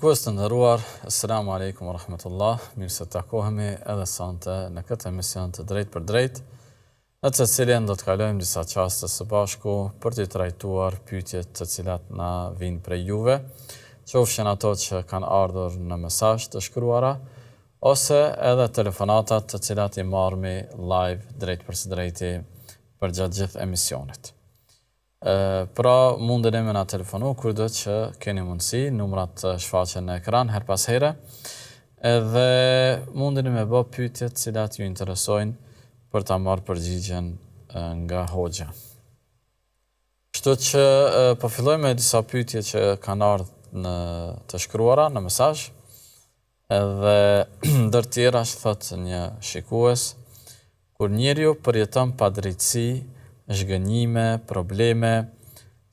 Shikues të nderuar, Assalamu alaikum wa rahmatullah. Mirë se takohemi edhe sonte në këtë emision të drejt për drejt, në të cilin do të kalojmë disa çaste së bashku për të trajtuar pyetjet të cilat na vijnë prej juve, qofshin ato që kanë ardhur në mesazh të shkruara ose edhe telefonatat të cilat i marrmi live drejt për së drejti për gjatë gjithë emisionit. Pra mundeni me na telefonu kurdo që keni mundësi, numrat shfaqen në ekran her pas here, edhe mundeni me bë pyetjet cilat ju interesojnë për ta marrë përgjigjen nga hoxha. Kështu që po filloj me disa pyetje që kanë ardhur të shkruara në mesazh, edhe ndër tjera thot një shikues, kur njeriu përjeton padrejtësi, zhgënjime, probleme,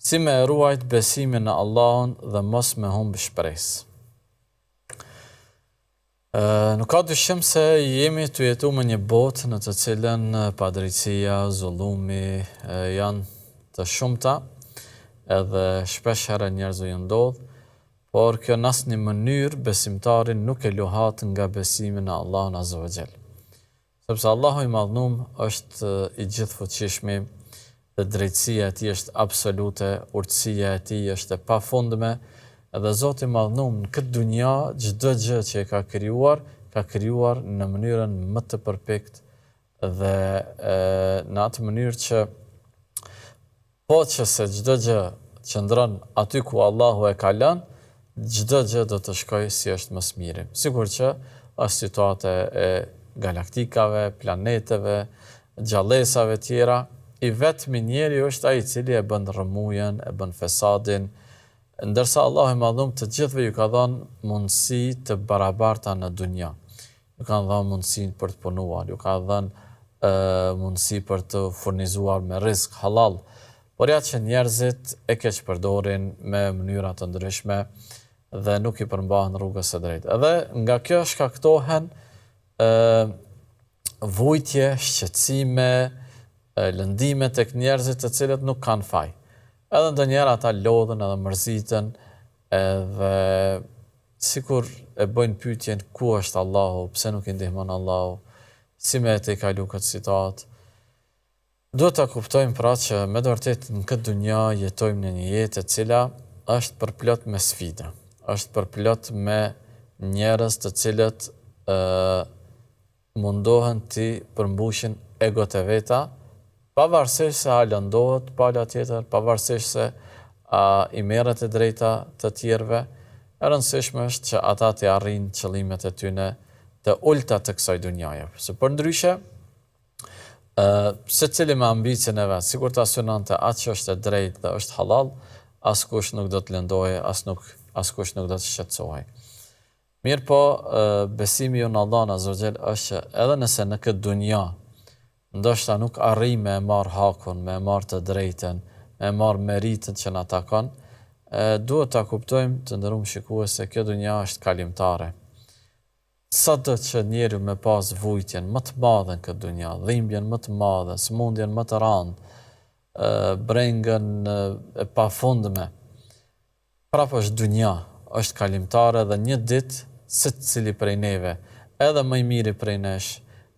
si me ruajt besimin në Allahun dhe mos me humb shpresë. Nuk ka dyshim se jemi të jetu me një botë në të cilën padrejtësia, zullumi janë të shumta, edhe shpesh herë njerëzve ju ndodh, por kjo në asnjë mënyrë besimtarin nuk e luhat nga besimi në Allahun Azza wa Jall. Sepse Allahu i Madhnum është i gjithfuqishmi, dhe drejtësia e tij është absolute, urtësia e tij është e pafundme, edhe Zoti i Madhnum në këtë dunja çdo gjë që e ka krijuar në mënyrën më të përpikt dhe në atë mënyrë që po që se çdo gjë qëndron aty ku Allahu e ka lënë, çdo gjë do të shkojë si është më së miri. Sigur që është situata e galaktikave, planeteve, gjallësave tjera, i vetmi njeriu është ai i cili e bën rrëmujen, e bën fesadin, ndërsa Allahu i Madhum të gjithëve ju ka dhënë mundësi të barabarta në dunja. Ju ka dhënë mundësi për të punuar, ju ka dhënë mundësi për të furnizuar me rizq halal, por ja që njerëzit e keq përdorin me mënyra të ndryshme dhe nuk i përmbahen rrugës së drejtë. Edhe nga kjo shkaktohen vujtje, shqetësime, lëndime tek njerëzit të cilët nuk kanë faj. Edhe ndonjëherë ata lodhen edhe mërziten, edhe sikur e bëjnë pyetjen ku është Allahu, pse nuk i ndihmon Allahu, si me e kalu këtë situatë. Duhet ta kuptojmë pra që me të vërtetë në këtë dunja jetojmë në një jetë e cila është përplot me sfida, është përplot me njerëz të cilët mundohen të përmbushin egot e veta, pavarësisht se a lëndohet pala tjetër, pavarësisht se i merret e drejta të tjerëve, e rëndësishme është që ata të arrijnë qëllimet e tyre të ulta të kësaj dunjaje. Se përndryshe, secili me ambicien e vet, sikur ta synonte atë që është e drejtë dhe është halal, askush nuk do të lëndojë, askush nuk do të shqetësohej. Mirë po, besimi ju në Allahun Azza wa Jall është që edhe nëse në këtë dunja ndoshta nuk arri me marr hakun, me marr të drejtën, me marr meritën që na takon, duhet ta kuptojmë të nderuar shikues se kjo dunja është kalimtare. Sado që njeriu me pas vujtjen më të madhe në këtë dunja, dhimbjen më të madhe, smundjen më të rëndë, brengën e pafundme, prapë është dunja, është kalimtare dhe një ditë secili prej neve, edhe më i miri prej nesh,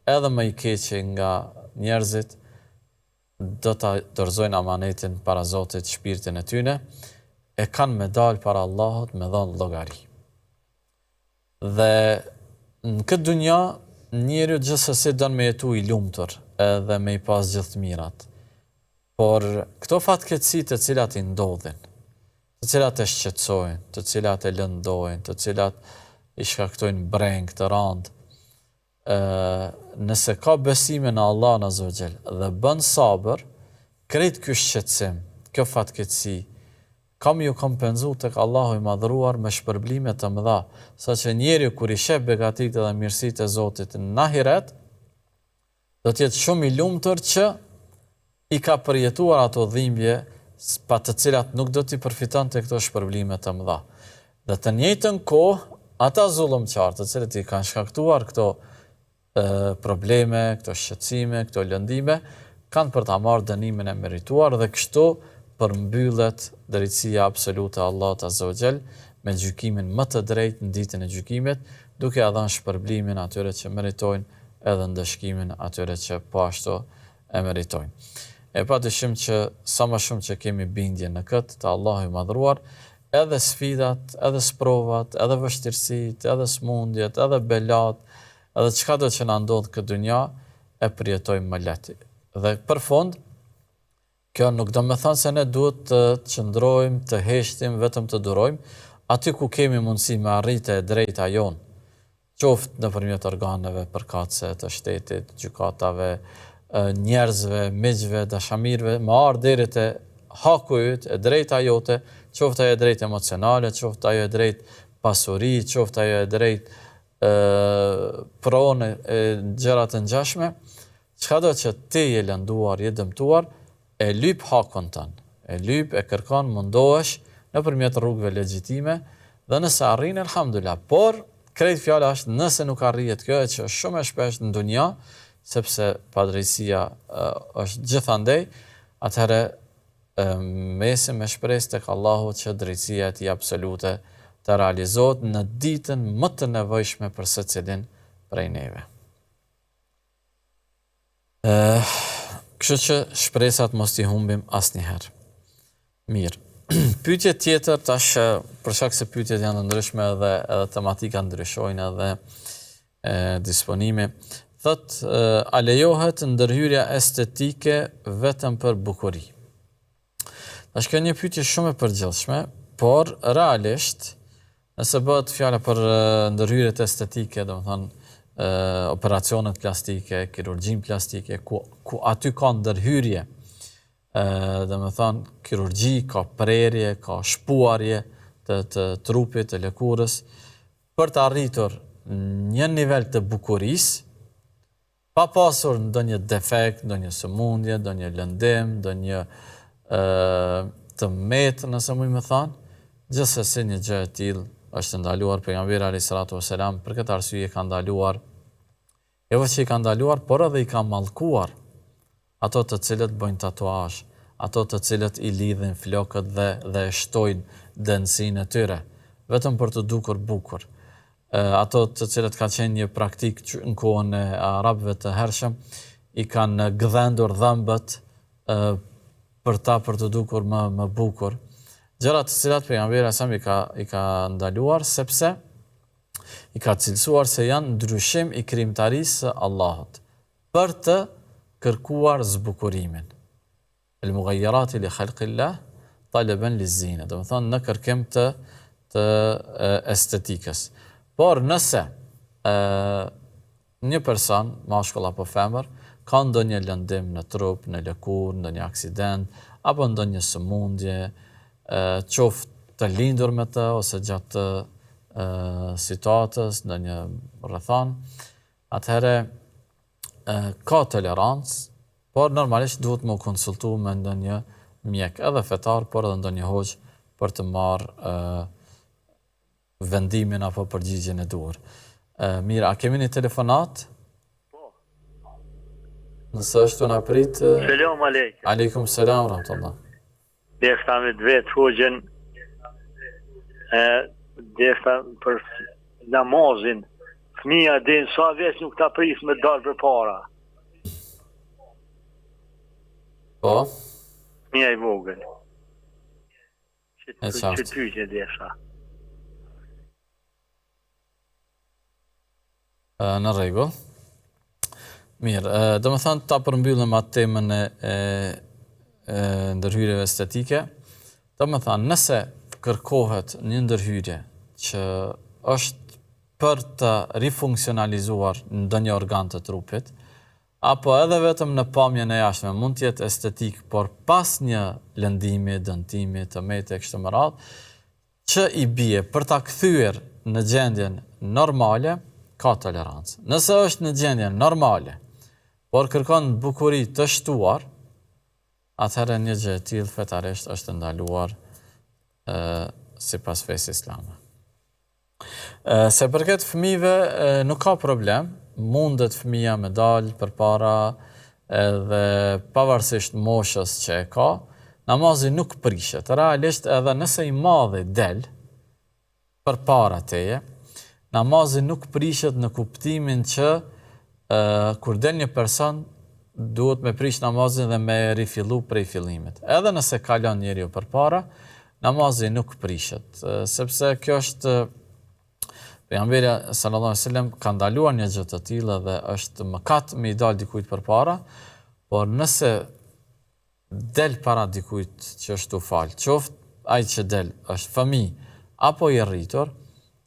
edhe më i keqi nga njerëzit, do ta dorëzojnë amanetin para Zotit, shpirtin e tyre, e kanë me dalë para Allahut me dhënë llogari. Dhe në këtë dunja njeriu gjithsesi don me jetu i lumtur edhe me i pas gjithë mirat. Por këto fatkeqësi të cilat i ndodhin, të cilat e shqetësojnë, të cilat e lëndojnë, të cilat i shkaktojnë breng të rëndë, nëse ka besime në Allahun Azza wa Jall dhe bën sabër, krejt ky shqetësim, kjo fatkeqësi, kam ju kompenzu tek Allahu i Madhëruar me shpërblime të mëdha, saqë njeriu kur i sheh begatitë dhe mirësitë e Zotit në ahiret, do të jetë shumë i lumtur që i ka përjetuar ato dhimbje pa të cilat nuk do t'i përfitonte këto shpërblime të mëdha. Dhe të njëjtën kohë, ata zullumqtarë të cilët i kanë shkaktuar këto probleme, këto shqetësime, këto lëndime, kanë për ta marrë dënimin e merituar dhe kështu përmbyllet drejtësia absolute e Allahut Azza wa Jall me gjykimin më të drejtë në ditën e gjykimit, duke ia dhënë shpërblimin atyre që meritojnë edhe ndëshkimin atyre që po ashtu e meritojnë. E padyshim që sa më shumë që kemi bindje në këtë të Allahu i madhruar, edhe sfidat, edhe sprovat, edhe vështirësitë, edhe smundjet, edhe belat, edhe çka do që na ndodh këtë dynja, e përjetojmë më lehtë. Dhe për fund, kjo nuk do me thënë se ne duhet të qëndrojmë, të heshtim, vetëm të durojmë, aty ku kemi mundësi me arritë e drejta jonë, qoftë nëpërmjet organeve përkatëse të shtetit, gjykatave, njerëzve, miqve, dashamirëve, me ardhë deri te haku yt, e drejta jote, qoftë ajo e drejtë emocionale, qoftë ajo e drejtë pasuri, qoftë ajo e drejtë pronë e gjëra të ngjashme, çkado që ti je lënduar, je dëmtuar, e lyp hakun tënd, e lyp, e kërkon, mundohesh nëpërmjet rrugëve legjitime, dhe nëse arrin, elhamdulillah, por krejt fjala është nëse nuk arrihet kjo, që është shumë e shpeshtë në dunja, sepse padrejësia është gjithandej, atëherë mesim me shpresë tek Allahu që drejtësia e tij absolute të realizohet në ditën më të nevojshme për secilin prej neve. Kështu që shpresat mos t'i humbim asnjëherë. Mirë. Pyetje tjetër, tash për shkak se pyetjet janë të ndryshme edhe tematika ndryshojnë edhe disponimi. Thot, a lejohet ndërhyrja estetike vetëm për bukuri? Tash kjo një pyetje shumë e përgjithshme, por realisht nëse bëhet fjala për ndërhyrjet estetike, domethënë operacionet plastike, kirurgjin plastike, ku aty ka ndërhyrje, domethënë kirurgji, ka prerje, ka shpuarje të trupit, të lëkurës, për të arritur një nivel të bukurisë, pa pasur ndonjë defekt, ndonjë sëmundje, ndonjë lëndim, ndonjë të metë, nëse mujmë thënë, gjithsesi një gjë e tillë është ndaluar. Pejgamberi alayhis salatu vesselam për këtë arsye ka ndaluar, jo vetëm i ka ndaluar, por edhe i ka mallkuar ato të cilët bëjnë tatuazh, ato të cilët i lidhin flokët dhe shtojnë dënsinë e tyre, vetëm për të dukur bukur. Ato të cilët ka qenë një praktik në kohën e arabëve të hershëm, i kanë gdhendur dhëmbët për të dukur më bukur. Gjëra të cilat pejgamberi sa i ka ndaluar, sepse i ka cilësuar se janë ndryshim i krijimtarisë së Allahut për të kërkuar zbukurimin. El mughayyirat li khalqillah talaban lizina, do të thonë në kërkim të estetikës. Por nëse një person, mashkull apo femër, ka ndonjë lëndim në trup, në lëkurë, ndonjë aksident, apo ndonjë sëmundje, qoftë të lindur me të, ose gjatë situatës, ndonjë rrethon, atëherë ka tolerancë, por normalisht duhet më konsultu me ndonjë mjek, edhe fetar, por edhe ndonjë hoxh për të marrë vendimin apo përgjigjen e duhur. Mirë, a kemi një telefonat? Po. Nëse është na prit. Selam aleikum. Aleikum selam rahmetullah. Desha me vet hoxhën desha për namazin. Fëmia din sa veç nuk ta pris me dalë përpara. Po. Fëmia i vogël. E qartë. Që pyetje desha. Në rregull. Mirë, do të thënë ta përmbyllim atë temën e ndërhyrjeve estetike. Do të thënë nëse kërkohet një ndërhyrje që është për të rifunksionalizuar ndonjë organ të trupit, apo edhe vetëm në pamjen e jashtme, mund të jetë estetik, por pas një lëndimi, dëmtimi, tëmete kështu me radhë, që i bie për ta kthyer në gjendjen normale, ka tolerancë. Nëse është në gjendje normale, por kërkon bukuri të shtuar, atëherë një gjë e tillë fetarisht është ndaluar sipas fesë islame. Se përket fëmijëve nuk ka problem, mundet fëmia me dalë përpara edhe pavarësisht moshës që e ka, namazi nuk prishet. Realisht edhe nëse i madhi del, përpara teje, namazi nuk prishet në kuptimin që kur del një person duhet me prish namazin dhe me rifillu prej fillimit. Edhe nëse kalon njeriu përpara, namazi nuk prishet, sepse kjo është pejgamberi sallallahu alaihi wasallam ka ndaluar një gjë të tillë dhe është mëkat me i dal dikujt përpara, por nëse del para dikujt që është u fal, qoftë ai që del është fëmijë apo i rritur,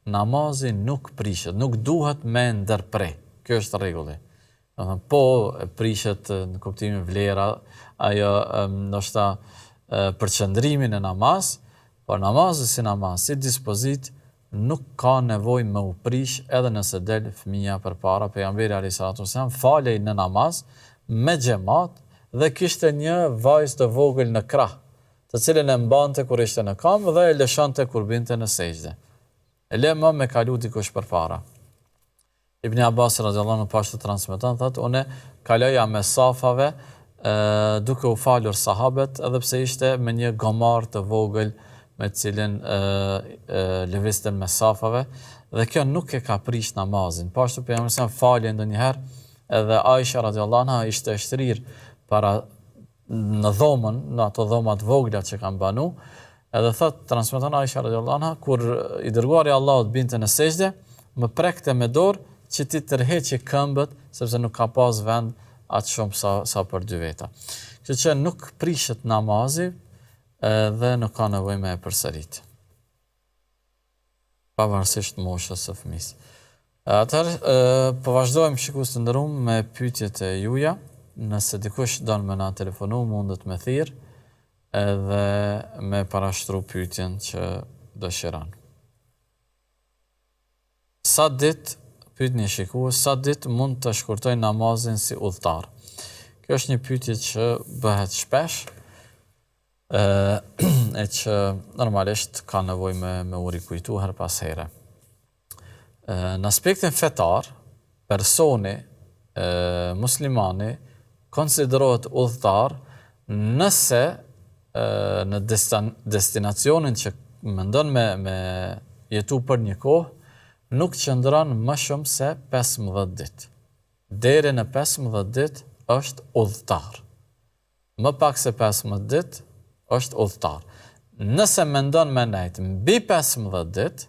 namazi nuk prishet, nuk duhet me ndërprej. Kjo është rregulli. Po prishet në kuptimin vlera, ajo ndoshta përqendrimi në namaz, por namazi si namaz, si dispozit, nuk ka nevojë me u prish edhe nëse del fëmia përpara. Pejgamberi alayhis salam falej në namaz me xhamat dhe kishte një vajzë të vogël në krah, të cilën e mbante kur ishte në kam dhe e lëshonte kur binte në sejdë. E le më me kalu dikush përpara. Ibn Abbas radhiyallahu anhu pas të transmeton thotë, unë kaloja me safave duke u falur sahabët, edhe pse ishte me një gomar të vogël me cilin lëvizten me safave, dhe kjo nuk e ka prish namazin. Pashtu pejgamberi sa falje ndonjëherë, edhe Aisha radhiyallahu anha ishte e shtrirë para në dhomën, në ato dhomat vogla që kanë banu, edhe thot transmeton Aisha radhiyallahu anha, kur i dërguari Allahut binte në sejdë, më prekte me dorë që ti tërheqi këmbët, sepse nuk ka pas vend atë shumë sa për dy veta. Kështu që nuk prishet namazi dhe nuk ka nevojë me e përsërit. Pavarësisht moshës së fëmisë. Atëherë, po vazhdojmë shikues të nderuar me pyetjet e juaja. Nëse dikush don me na telefonu, mundet me thirr edhe me parashtru pyetjen që dëshiron. Sa ditë pyet një shikues, sa ditë mund të shkurtoj namazin si udhëtar? Kjo është një pyetje që bëhet shpesh, e që normalisht ka nevojë me u rikujtu her pas here. Në aspektin fetar, personi muslimani konsiderohet udhëtar nëse në destinacionin që mendon me jetu për një kohë, nuk qëndron më shumë se 15 ditë. Deri në 15 ditë është udhëtar. Më pak se 15 ditë është udhëtar. Nëse mendon me nejt mbi 15 ditë,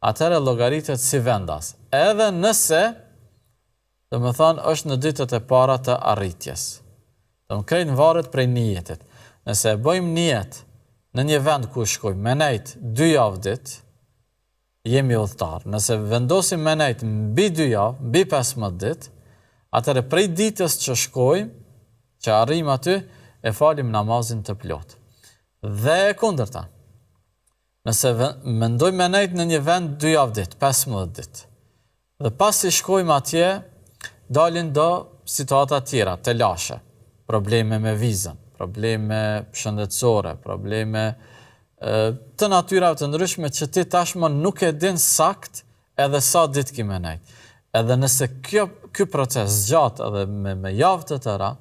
atëherë llogaritet si vendas. Edhe nëse, domethënë, është në ditët e para të arritjes. Krejt varet prej nijetit. Nëse bëjmë nijet në një vend ku shkojmë me nejt 2 javë ditë, jemi udhëtar. Nëse vendosim me nejt mbi 2 javë, mbi 15 ditë, atëherë prej ditës që shkojmë, që arrim aty, e falim namazin të plot. Dhe e kundërta. Nëse mendojmë me nejt në një vend 2 javë ditë, 15 ditë, dhe pasi shkojmë atje, dalin do situata tjera, të lashe, probleme me vizën, probleme shëndetësore, probleme të natyrave të ndryshme që ti tashmë nuk e din sakt edhe sa ditë ki me nejt. Edhe nëse ky proces gjatë edhe me javë të tëra,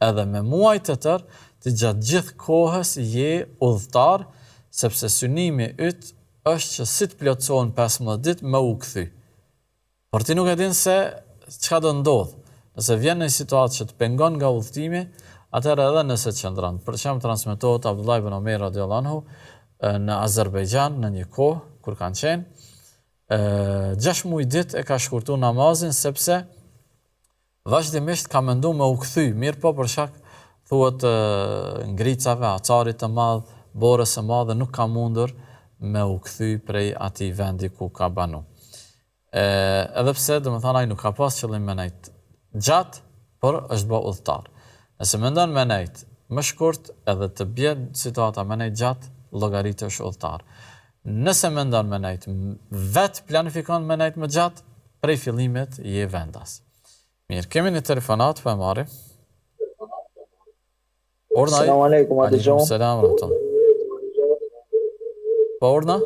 edhe me muaj të tërë, ti gjatë gjithë kohës je udhëtar, sepse synimi yt është që si të plotësohen 15 ditë me u kthy. Por ti nuk e din se çka do ndodh. Nëse vjen në situatë që të pengon nga udhëtimi, atëherë edhe nëse qëndron. Për shembull transmetohet Abdullah ibn Omer radhiyallahu anhu në Azerbajxhan në një kohë kur kanë qenë, 6 muaj ditë e ka shkurtu namazin sepse vazhdimisht ka mendu me u kthy, mirë po për shkak thuhet ngricave, acarit të madh, borës së madhe nuk ka mundur me u kthy prej atij vendi ku ka banu. Edhe pse domethënë ai nuk ka pas qëllim me nejt gjatë, por është bë udhëtar. Nëse mendon me nejt më shkurt edhe të bie situata me nejt gjatë, llogaritesh udhëtar. Nëse mendon me nejt, vet planifikon me nejt më gjatë, prej fillimit je vendas. Mirë, kemi një telefonat, po e marrim. Orna. Selam aleikum, a dëgjon? Selam aleikum. Po Orna?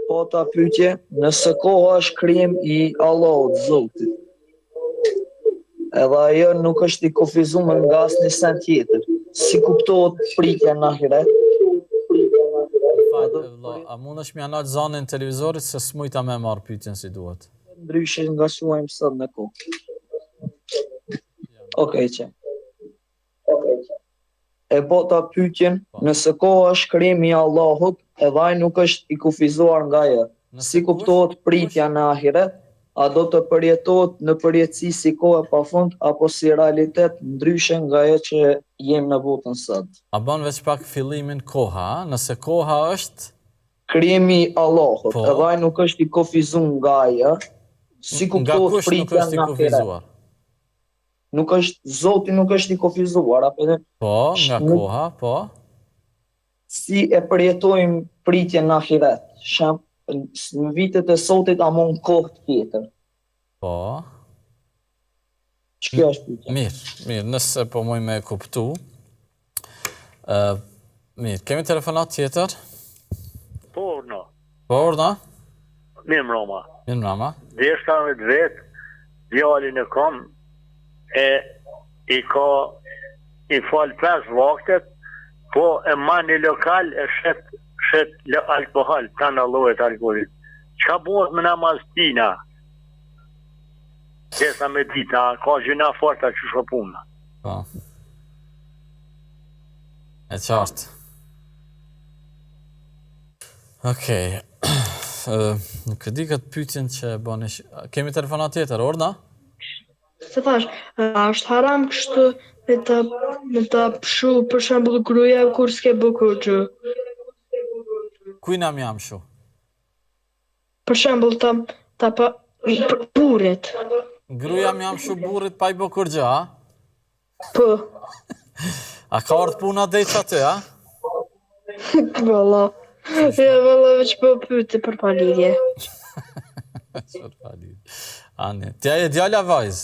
Po ta pyetje, nëse koha është krim i Allahut Zotit, edhe ajo nuk është i kufizuar nga asnjë sen tjetër, si kuptohet pritja në ahiret? Valla, a mundesh mi anal zanin televizorit se s'mujta me marrë pyetjen si duhet. Ndryshe nga shuajmë sot në kohë. Okej, që. E bota pyetjen, nëse koha është krimi i Allahut, edhe ai nuk është i kufizuar nga ajo. Si kuptohet pritja në ahiret? A do të përjetohet në përjetësi si kohë e pafund apo si realitet ndryshe nga ajo që jemi në botën sot? A ban veç pak fillimin koha, a? Nëse koha është Krimi i Allahut, Po. edhe ai nuk është i kufizuar nga ajo. Si nga kuptohet kush nuk pritja është i në ahiret? kufizuar? Nuk është Zoti nuk është i kufizuar, apo edhe Po, nga Nuk- koha, po. si e përjetojmë pritjen në ahiret? Në vitet e sotit a mund kohë tjetër? Po. Që kjo është pyetja? Mirë, nëse po muj me kuptu. Mirë, kemi telefonat tjetër? Po, no. Po, orna? Mirë mroma. Mirë mrama. Deshka me vetë, djalin e kom, i falë 5 vaktet, po e ma një lokal e shet alkohol, ta në llojet alkoholit. Çka bëhet me namaztina? Desa me dita, ka gjëna forta që shopuna. Po. E qartë. Okej. Nuk e di këtë pyetjen që bani. Kemi telefonat tjetër, orna? Se thash, a është haram kështu me ta pshu për shembull gruaja kur s'ke bukur gjë. Kujna jam shu? Për shembull ta pa burit. Gruja më jam shu burrit pa i bë kur gjë, a? Po, A ka ardhur puna drejt aty, a? valla. Valla veç po pyeti për palidhje. Çfarë fali? Ani, ti je djala vajz?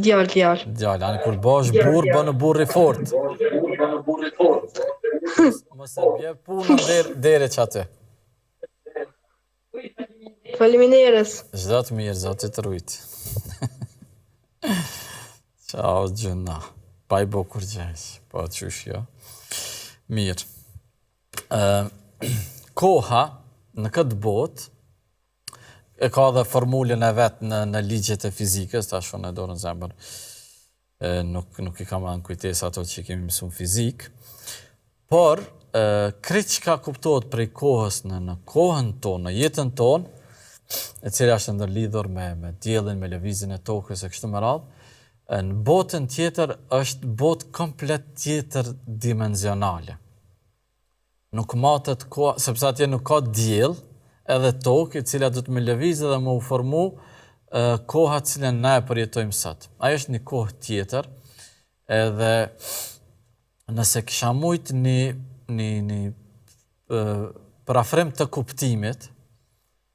Djal. Djala, ani kur bosh burr bën burr i fort. Mos e bje puna deri çaty. Faleminderes. Çdo të mirë, Zoti të rujt. Ciao gjëna. Pa i bo kur gjesh, po qysh jo. Mirë. Koha në këtë botë e ka dhe formulën e vetë në ligjet e fizikës, ta shonë e dorën zemër. Nuk i kam anë kujtes ato që kemi mësu fizik. Por, krejt që ka kuptohet prej kohës në kohën tonë, në jetën tonë, e cila është ndërlidhur me diellin, me lëvizjen e tokës e kështu me radhë, në botën tjetër është botë komplet tjetër dimensionale. Nuk matet koha, sepse atje nuk ka diell, edhe tokë, e cila do të me lëvizë dhe me u formu koha cilën na e përjetojmë sot. Ajo është një kohë tjetër, edhe nëse kisha mujt një parafrim të kuptimit,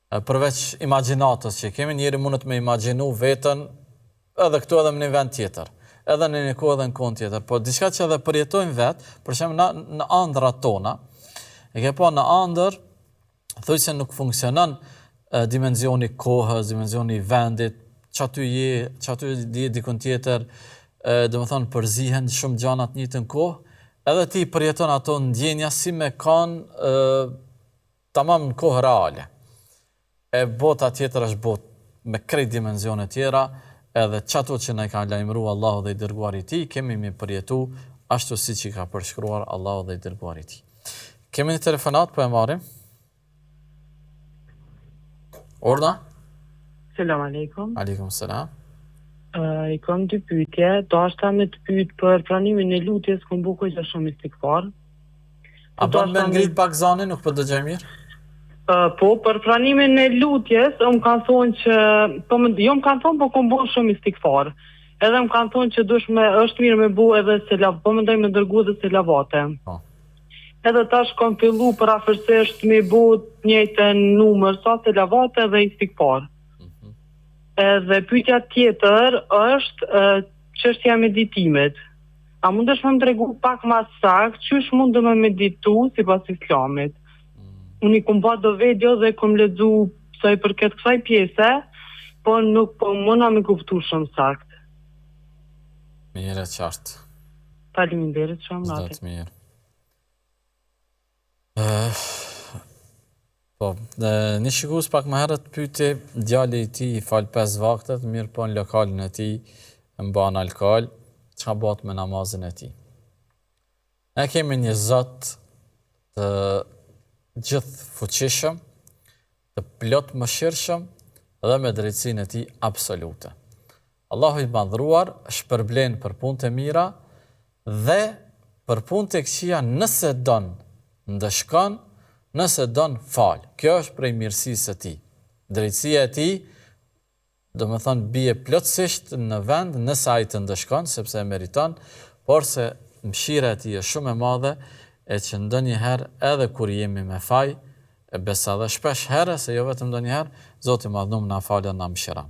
përveç imagjinatës që kemi, njeri mundet me imagjinu vetën edhe këtu edhe në një vend tjetër, edhe në një kohë edhe në kohën tjetër, po diçka që edhe përjetojmë vetë, për shembull në ëndrat tona, e ke pa në ëndër, thuj se nuk funksionon dimensioni kohës, dimensioni vendit, që aty je dikun tjetër, dhe më thonë përzihen shumë gjanat njëtë në kohë, edhe ti përjeton ato ndjenja si me kanë tamam në kohë reale. E bota tjetër është botë me krejt dimensione tjera, edhe qato që ne ka lajmëru Allahu dhe i dërguari ti, kemi mi përjetu ashtu si që ka përshkruar Allahu dhe i dërguari ti. Kemi një telefonat, po e marim? Orna? Selam aleikum. Aleikum selam. I kam dy pyetje, dashta me të pyet për pranimin e lutjes ku mbukoj që shumë istikfar. A bën me ngrit pak zanin, nuk po dëgjoj mirë? Po, për pranimin e lutjes, më kanë thonë që, jo më kanë thonë, po kom bën shumë istikfar. Edhe më kanë thonë që është mirë me bu edhe po mendoj me dërgu dhe selavate. Po. Edhe tash kam fillu për afërsisht me bu njëjtën numër, sa selavate dhe istikfar. Edhe pyetja tjetër është çështja e meditimit. A mundesh më tregu pak më saktë çysh mund të më meditu sipas Islamit? Unë i kom ba do video dhe kom lexu sa i përket kësaj pjese, po nuk po mëna me kuptu shumë sakt. Mirë e qartë. Faleminderit shumë Çdo natë. të mirë. Po, një shikues pak më herët pyeti djali i tij I fal 5 vaktet, mirë po në lokalin e tij mban alkool, çka bëhet me namazin e tij? Ne kemi një Zot të gjithë fuqishëm, të plot mëshirshëm dhe me drejtsinë e tij absolute. Allahu I madhruar shpërblen për punët e mira dhe për punët e këqija nëse don ndëshkon, nëse don fal. Kjo është prej mirësisë së tij. Drejtësia e tij, do më thonë, bie plotësisht në vend nëse ai të ndëshkon, sepse e meriton, por se mëshira e tij është shumë e madhe, e që ndonjëherë edhe kur jemi me faj, e besa dhe shpesh herë, se jo vetëm ndonjëherë, Zoti I madhnuar na falë na mëshiron.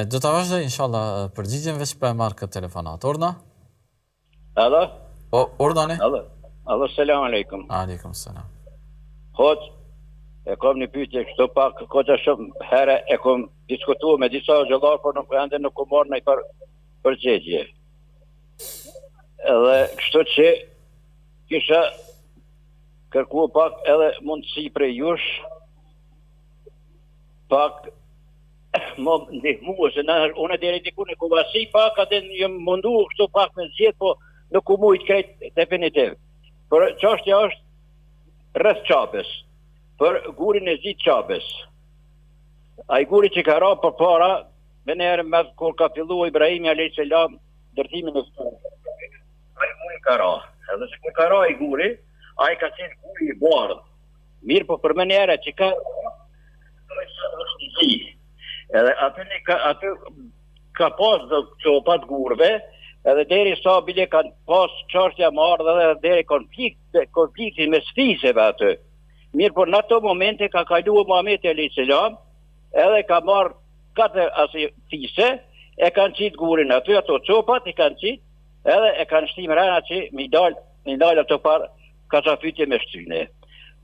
Do ta vazhdoj inshallah përgjigjen veç për e marrë këtë telefonat. Orna? Alo? Po, ordani? Alo, selam aleikum. Aleikum selam. Hoq, e kom një pyetje kështu pak, koqa shumë herë e kom diskutuar me disa xhallar, por nuk ende nuk u marr ndonjë përgjigje. Edhe kështu që kisha kërkuar pak edhe mundësi prej jush, pak më ndihmu, se unë deri diku në kuvasi pak atë jam mundu kështu pak me zgjedh, po nuk u mujt krejt definitiv. Por çështja është rreth çapës, për gurin e zi çapës. Ai guri që ka ra për para, me njerë me kur ka fillu Ibrahimi a.s. dërtimin e ai guri ka ra. Edhe se kur ka ra I guri, ai ka qenë guri I bardh. Mirë, po për me njerë që ka është zi. Edhe aty ka pas dhe qopat gurve, edhe deri sa bile kanë pas çështja më ardhe edhe deri konflikti mes fisëve aty. Mirë, por në ato momente ka kaluar Muhamedi a.s. edhe ka marrë 4 asaj fise, e kanë qit gurin aty, ato çopat I kanë qit, edhe e kanë shtim rana që mi dal ato par kazafytje me shtyne.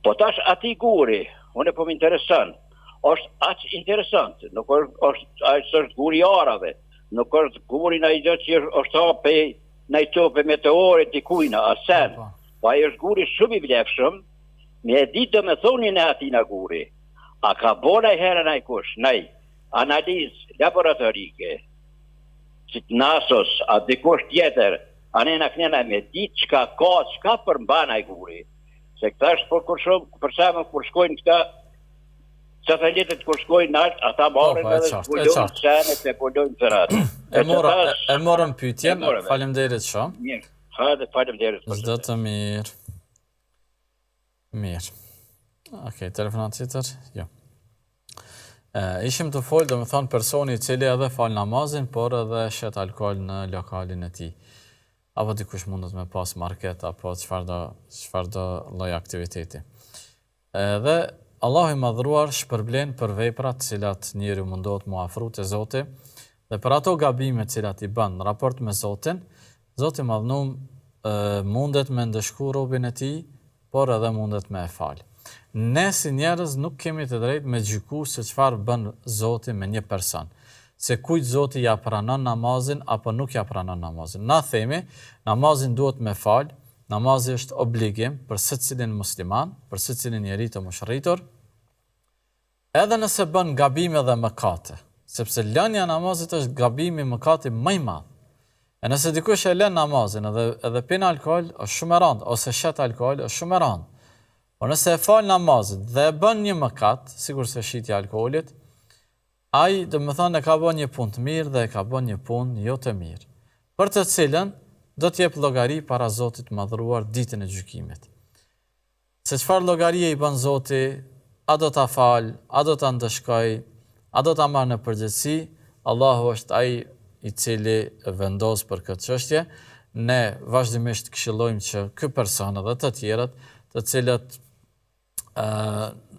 Po tash ati guri, unë po më intereson, është aq interesant, nuk është guri I arave, nuk është guri në I gjë që është hape në I tope meteorit I kujna, asen. Po ai është guri shumë I vlefshëm, me e ditë me thonin e atina guri. A ka bona I herën ai kush, nej, analizë laboratorike, që të nasos, a dikush tjetër, anena knena me ditë çka përmban ai guri. Se këta është për shembull kur shkojnë këta satelitet kur shkojnë nalt, ata marrin edhe zbulojnë senet e bulojnë zërat. E morëm pyetjen, faleminderit shumë. Mirë, hajde faleminderit. Çdo të mirë. Mirë. Okej, telefonat tjetër? Jo. Ishim të folë, do më thonë personi I cili edhe fal namazin, por edhe shet alkool në lokalin e tij. Apo dikush mundet me pas market, apo çfarëdo lloj aktiviteti. Dhe Allahu I madhruar shpërblen për veprat cilat njeriu mundohet mu afru te Zoti, dhe për ato gabime cilat I bën në raport me Zotin, Zoti I madhnum mundet me ndëshku robin e tij, por edhe mundet me e fal. Ne si njerëz nuk kemi të drejtë me gjyku se çfarë bën Zoti me një person. Se kujt Zoti ja pranon namazin apo nuk ja pranon namazin. Na themi, namazin duhet me fal, namazi është obligim për secilin musliman, për secilin njeri të moshrritur, edhe nëse bën gabime dhe mëkate, sepse lënia e namazit është gabimi mëkati më I madh. E nëse dikush e lën namazin edhe pin alkool, është shumë e rëndë, ose shet alkool, është shumë e rëndë. Por nëse e fal namazin dhe e bën një mëkat, sikur se shitja e alkoolit, ai do të thonë e ka bën një punë të mirë dhe e ka bën një punë jo të mirë, për të cilën do të jep llogari para Zotit të madhruar ditën e gjykimit. Se çfarë llogarie I bën Zoti, a do ta fal, a do ta ndëshkoj, a do ta marrë në përgjegjësi, Allahu është ai I cili vendos për këtë çështje. Ne vazhdimisht këshillojmë që ky person dhe të tjerët, të cilët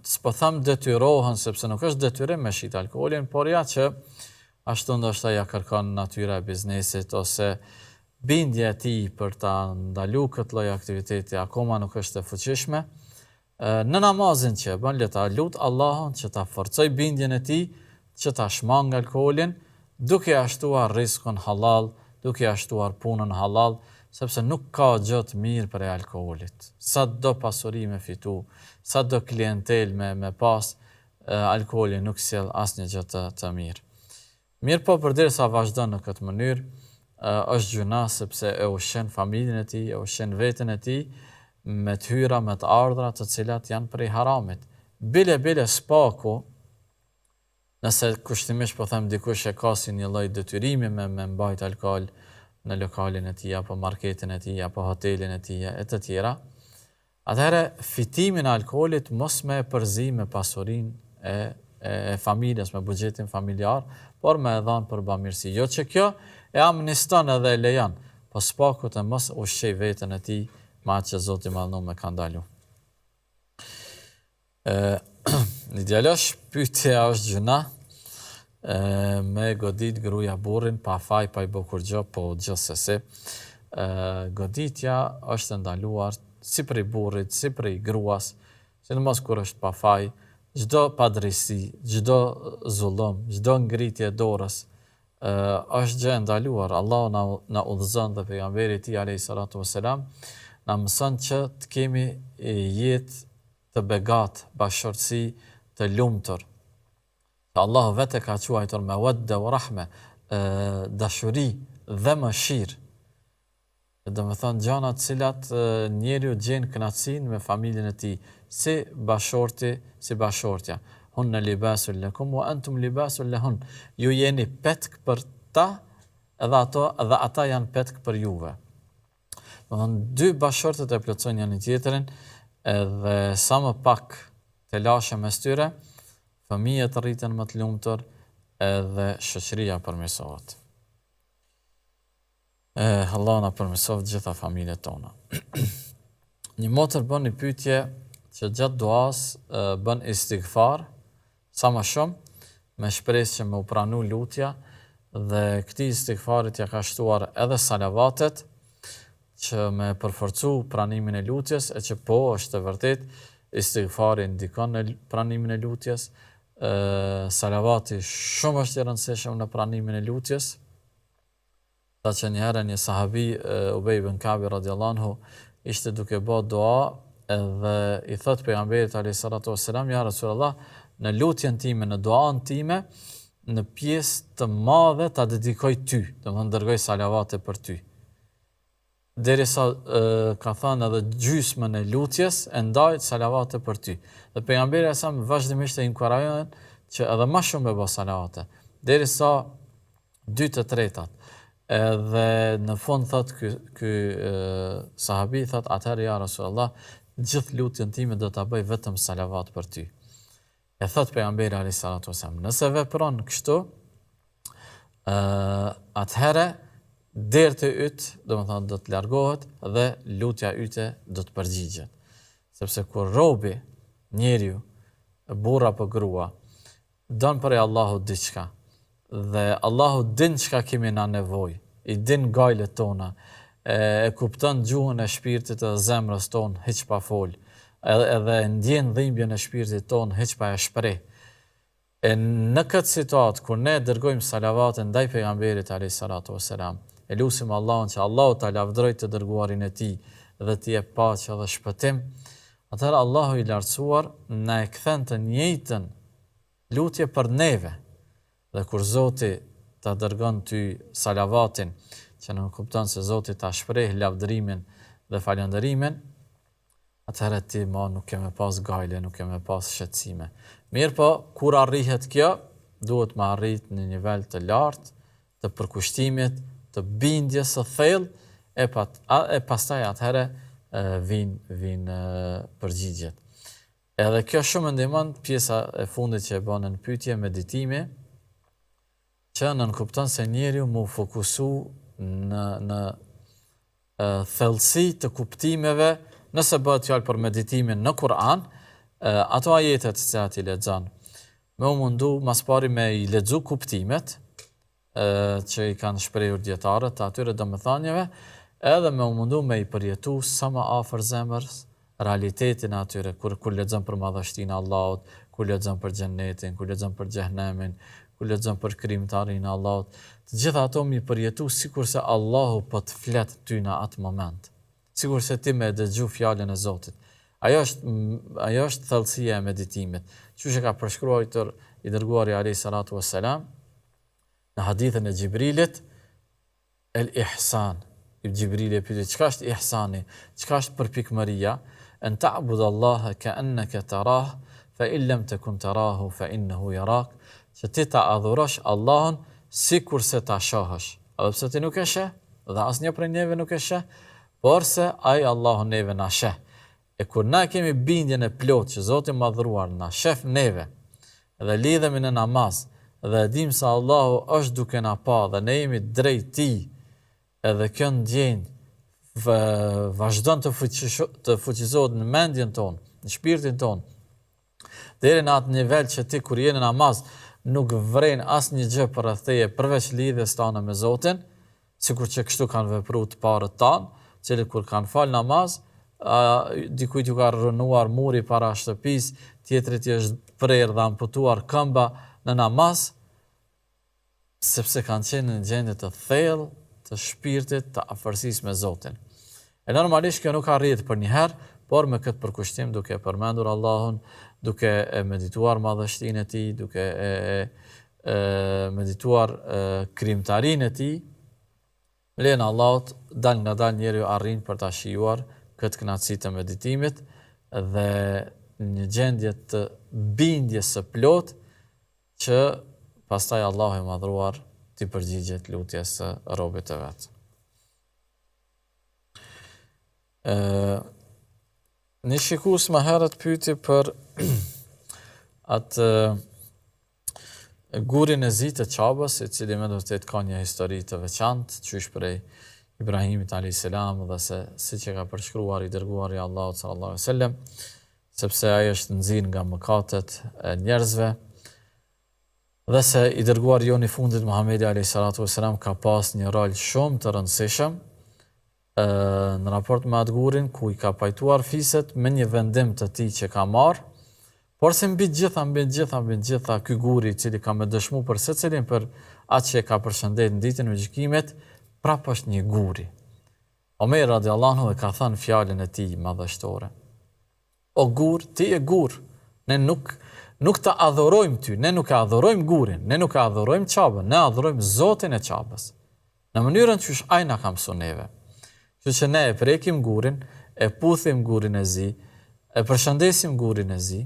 s'po them detyrohen, sepse nuk është detyrim me shit alkoolin, por ja që ashtu ndoshta ja kërkon natyra e biznesit, ose bindja e tij për ta ndalu këtë lloj aktiviteti akoma nuk është e fuqishme. Në namazin që bën, le ta lut Allahun që ta forcoj bindjen e tij, që ta shmang alkoolin, duke ashtuar rizkun halal, duke ashtuar punën halal, sepse nuk ka gjë të mirë për e alkoolit. Sa do pasuri me fitu, sa do klientel me pas, alkooli nuk sjell asnjë gjë të mirë. Mirë po përderisa vazhdon në këtë mënyrë, është gjuna sepse e ushqen familjen e tij, e ushqen veten e tij me të hyra, me të ardhra të cilat janë prej haramit. Bile spaku, nëse kushtimisht po them dikush e ka si një lloj detyrimi me mbajt alkool në lokalin e tij apo marketin e tij apo hotelin e tij e të tjera, atëherë fitimin e alkoolit mos me përzi me pasurinë e familjes, me buxhetin familjar, por me e dhanë për bamirësi. Jo që kjo e amniston edhe e lejon, po spaku të mos ushqej veten e tij me atë që Zoti i Madhënuar me ka ndalu. Një djalosh, pyetja është gjuna, me godit gruaja burrin pa faj, pa i bë kur gjë, po gjithsesi. Goditja është ndaluar si prej burrit, si prej gruas, sidomos kur është pa faj, çdo padrejsi, çdo zullum, çdo ngritje dorës, është gjë e ndaluar. Allahu na udhëzon dhe pejgamberi i tij alayhi salatu wassalam na mëson që të kemi jetë të begat, bashkëshortësi të lumtur. Allahu vetë ka quajtur me wadda wa rahme, dashuri dhe mëshirë. Do me thonë gjana të cilat njeriu gjen kënaqësinë me familjen e tij, si bashorti, si bashortja. Hunna libasul lakum wa antum libasul lahun. Ju jeni petk për ta, edhe ata janë petk për juve. Do thonë dy bashortët e plotësojnë njëri tjetrin, edhe sa më pak të lashe mes tyre, fëmijët rriten më të lumtur, edhe shoqëria përmirësohet. Allah na përmirësoft gjitha familjet tona. Një motër bën një pyetje që gjatë duas bën istighfar sa më shumë, me shpresë që me u pranu lutja, dhe këtij istighfarit ja ka shtuar edhe salavatet që me përforcu pranimin e lutjes, e që po është e vërtet, istighfari ndikon në pranimin e lutjes, salavati shumë është i rëndësishëm në pranimin e lutjes. Sa që njëherë një sahabi, Ubej ibn Kabi radiallahu anhu, ishte duke bë dua edhe i thot pejgamberit alayhi salatu wassalam, ja Rasulullah, në lutjen time, në duan time, në pjesë të madhe ta dedikoj ty, do të dërgoj salavate për ty. Derisa ka thënë edhe gjysmën e lutjes e ndaj salavate për ty. Dhe pejgamberi sa vazhdimisht e inkurajon që edhe më shumë me bë salavate, derisa 2/3. Edhe në fund thot ky sahabi thot, atëherë ja Rasulullah, gjithë lutjen time do ta bëj vetëm salavat për ty. E thot pejgamberi alayhi salatu wasallam, nëse vepron kështu, atëherë derë të yt, domethënë do të largohet dhe lutja yte do të përgjigjet. Sepse kur robi, njeriu, burr apo grua, don për Allahut diçka, dhe Allahu din çka kemi na nevojë, i din gajlet tona, e kupton gjuhën e shpirtit të zemrës tonë, hiç pa fol, edhe ndjen dhimbjen e shpirtit tonë, hiç pa e shpreh. E në këtë situatë, kur ne dërgojmë salavate ndaj pejgamberit alayhi salatu wassalam, e lutim Allahun që Allahu ta lavdëroj të dërguarin e tij dhe t'i jep paqe dhe shpëtim, atëherë Allahu i lartësuar na e kthen të njëjtën lutje për neve. Dhe kur Zoti ta dërgon ty salavatin, që në kupton se Zoti ta shpreh lavdërimin dhe falënderimin, atëherë ti nuk kemë pas gajle, nuk kemë pas shqetësime. Mirë po, kur arrihet kjo, duhet me arrit në nivel të lartë, të përkushtimit, të bindjes së thellë, e pastaj atëherë vijnë përgjigjet. Edhe kjo shumë ndihmon pjesa e fundit që e bën në pyetje, meditimi, që nënkupton se njeriu mu fokusu në thellësi të kuptimeve, nëse bëhet fjalë për meditimin në Kur'an, ato ajetet që i lexon, me u mundu mas pari me i lexu kuptimet që i kanë shprehur dietarët të atyre domethënieve, edhe me u mundu me i përjetu sa më afër zemrës realitetin atyre, kur lexon për madhështinë e Allahut, kur lexon për xhennetin, kur lexon për xhehenemin, ku lexon për krijimtarin e Allahut, të gjitha ato mi përjetu sikur se Allahu po të flet ty në atë moment. Sikur se ti me dëgju fjalën e Zotit. Ajo është thellësia e meditimit. Çuçi ka përshkruar i dërguari alayhi salatu wassalam në hadithën e Gjibrilit, el ihsan. Gjibrili e pyeti, çka është ihsani? Çka është përpikmëria? An ta'budu Allaha ka'annaka tarah, fa in lam takun tarahu fa innahu yarak. Që ti ta adhurosh Allahun sikur se ta shohësh. Edhe pse ti nuk e sheh, dhe asnjë prej neve nuk e sheh, por se ai Allahu neve na sheh. E kur na kemi bindjen e plot që Zoti madhruar na shef neve, dhe lidhemi në namaz, dhe dim se Allahu është duke na pa dhe ne jemi drejt tij, edhe kjo ndjenjë vazhdon të fuqizohet në mendjen tonë, në shpirtin tonë, deri në atë nivel që ti kur je në namaz nuk vren asnjë gjë për rreth teje përveç lidhjes tane me Zotin, sikur që kështu kanë vepruar të parët tanë, cilët kur kanë fal namaz, dikujt ju ka rënuar muri para shtëpisë, tjetrit i është prerë dhe amputuar këmba në namaz, sepse kanë qenë në gjendje të thellë të shpirtit të afërsisë me Zotin. E normalisht kjo nuk arrit për një herë, por me këtë përkushtim duke përmendur Allahun, duke e medituar madhështinë e tij, duke medituar krijimtarinë e tij, lehen Allahut dal nga dal njeriu arrin për ta shijuar këtë kënaqësi të meditimit dhe një gjendje të bindjes së plot që pastaj Allahu i madhruar t'i përgjigjet lutjes së robit të vet. Një shikues më herët pyeti për atë gurin e zi të Qabës, i cili me vërtet ka një histori të veçantë, qysh prej Ibrahimit a.s. dhe se siç e ka përshkruar i dërguari i Allahut sallallahu alaihi wasallam, sepse ai është nxirr nga mëkatet e njerëzve, dhe se i dërguar joni fundit Muhamedi a.s. ka pas një rol shumë të rëndësishëm në raport me atë gurin, ku i ka pajtuar fiset me një vendim të tij që ka marrë, por se mbi gjitha ky guri i cili ka me dëshmu për secilin për atë që e ka përshëndet në ditën e gjykimit, prapë është një guri. Omer radiallahu anhu e ka thënë fjalën e tij madhështore. O gur, ti je gur. Ne nuk ta adhurojmë ty, ne nuk e adhurojmë gurin, ne nuk e adhurojmë Qabën, ne adhurojmë Zotin e Qabës. Në mënyrën që ai na ka mësuar neve. Kështu që ne e prekim gurin, e puthim gurin e zi, e përshëndesim gurin e zi,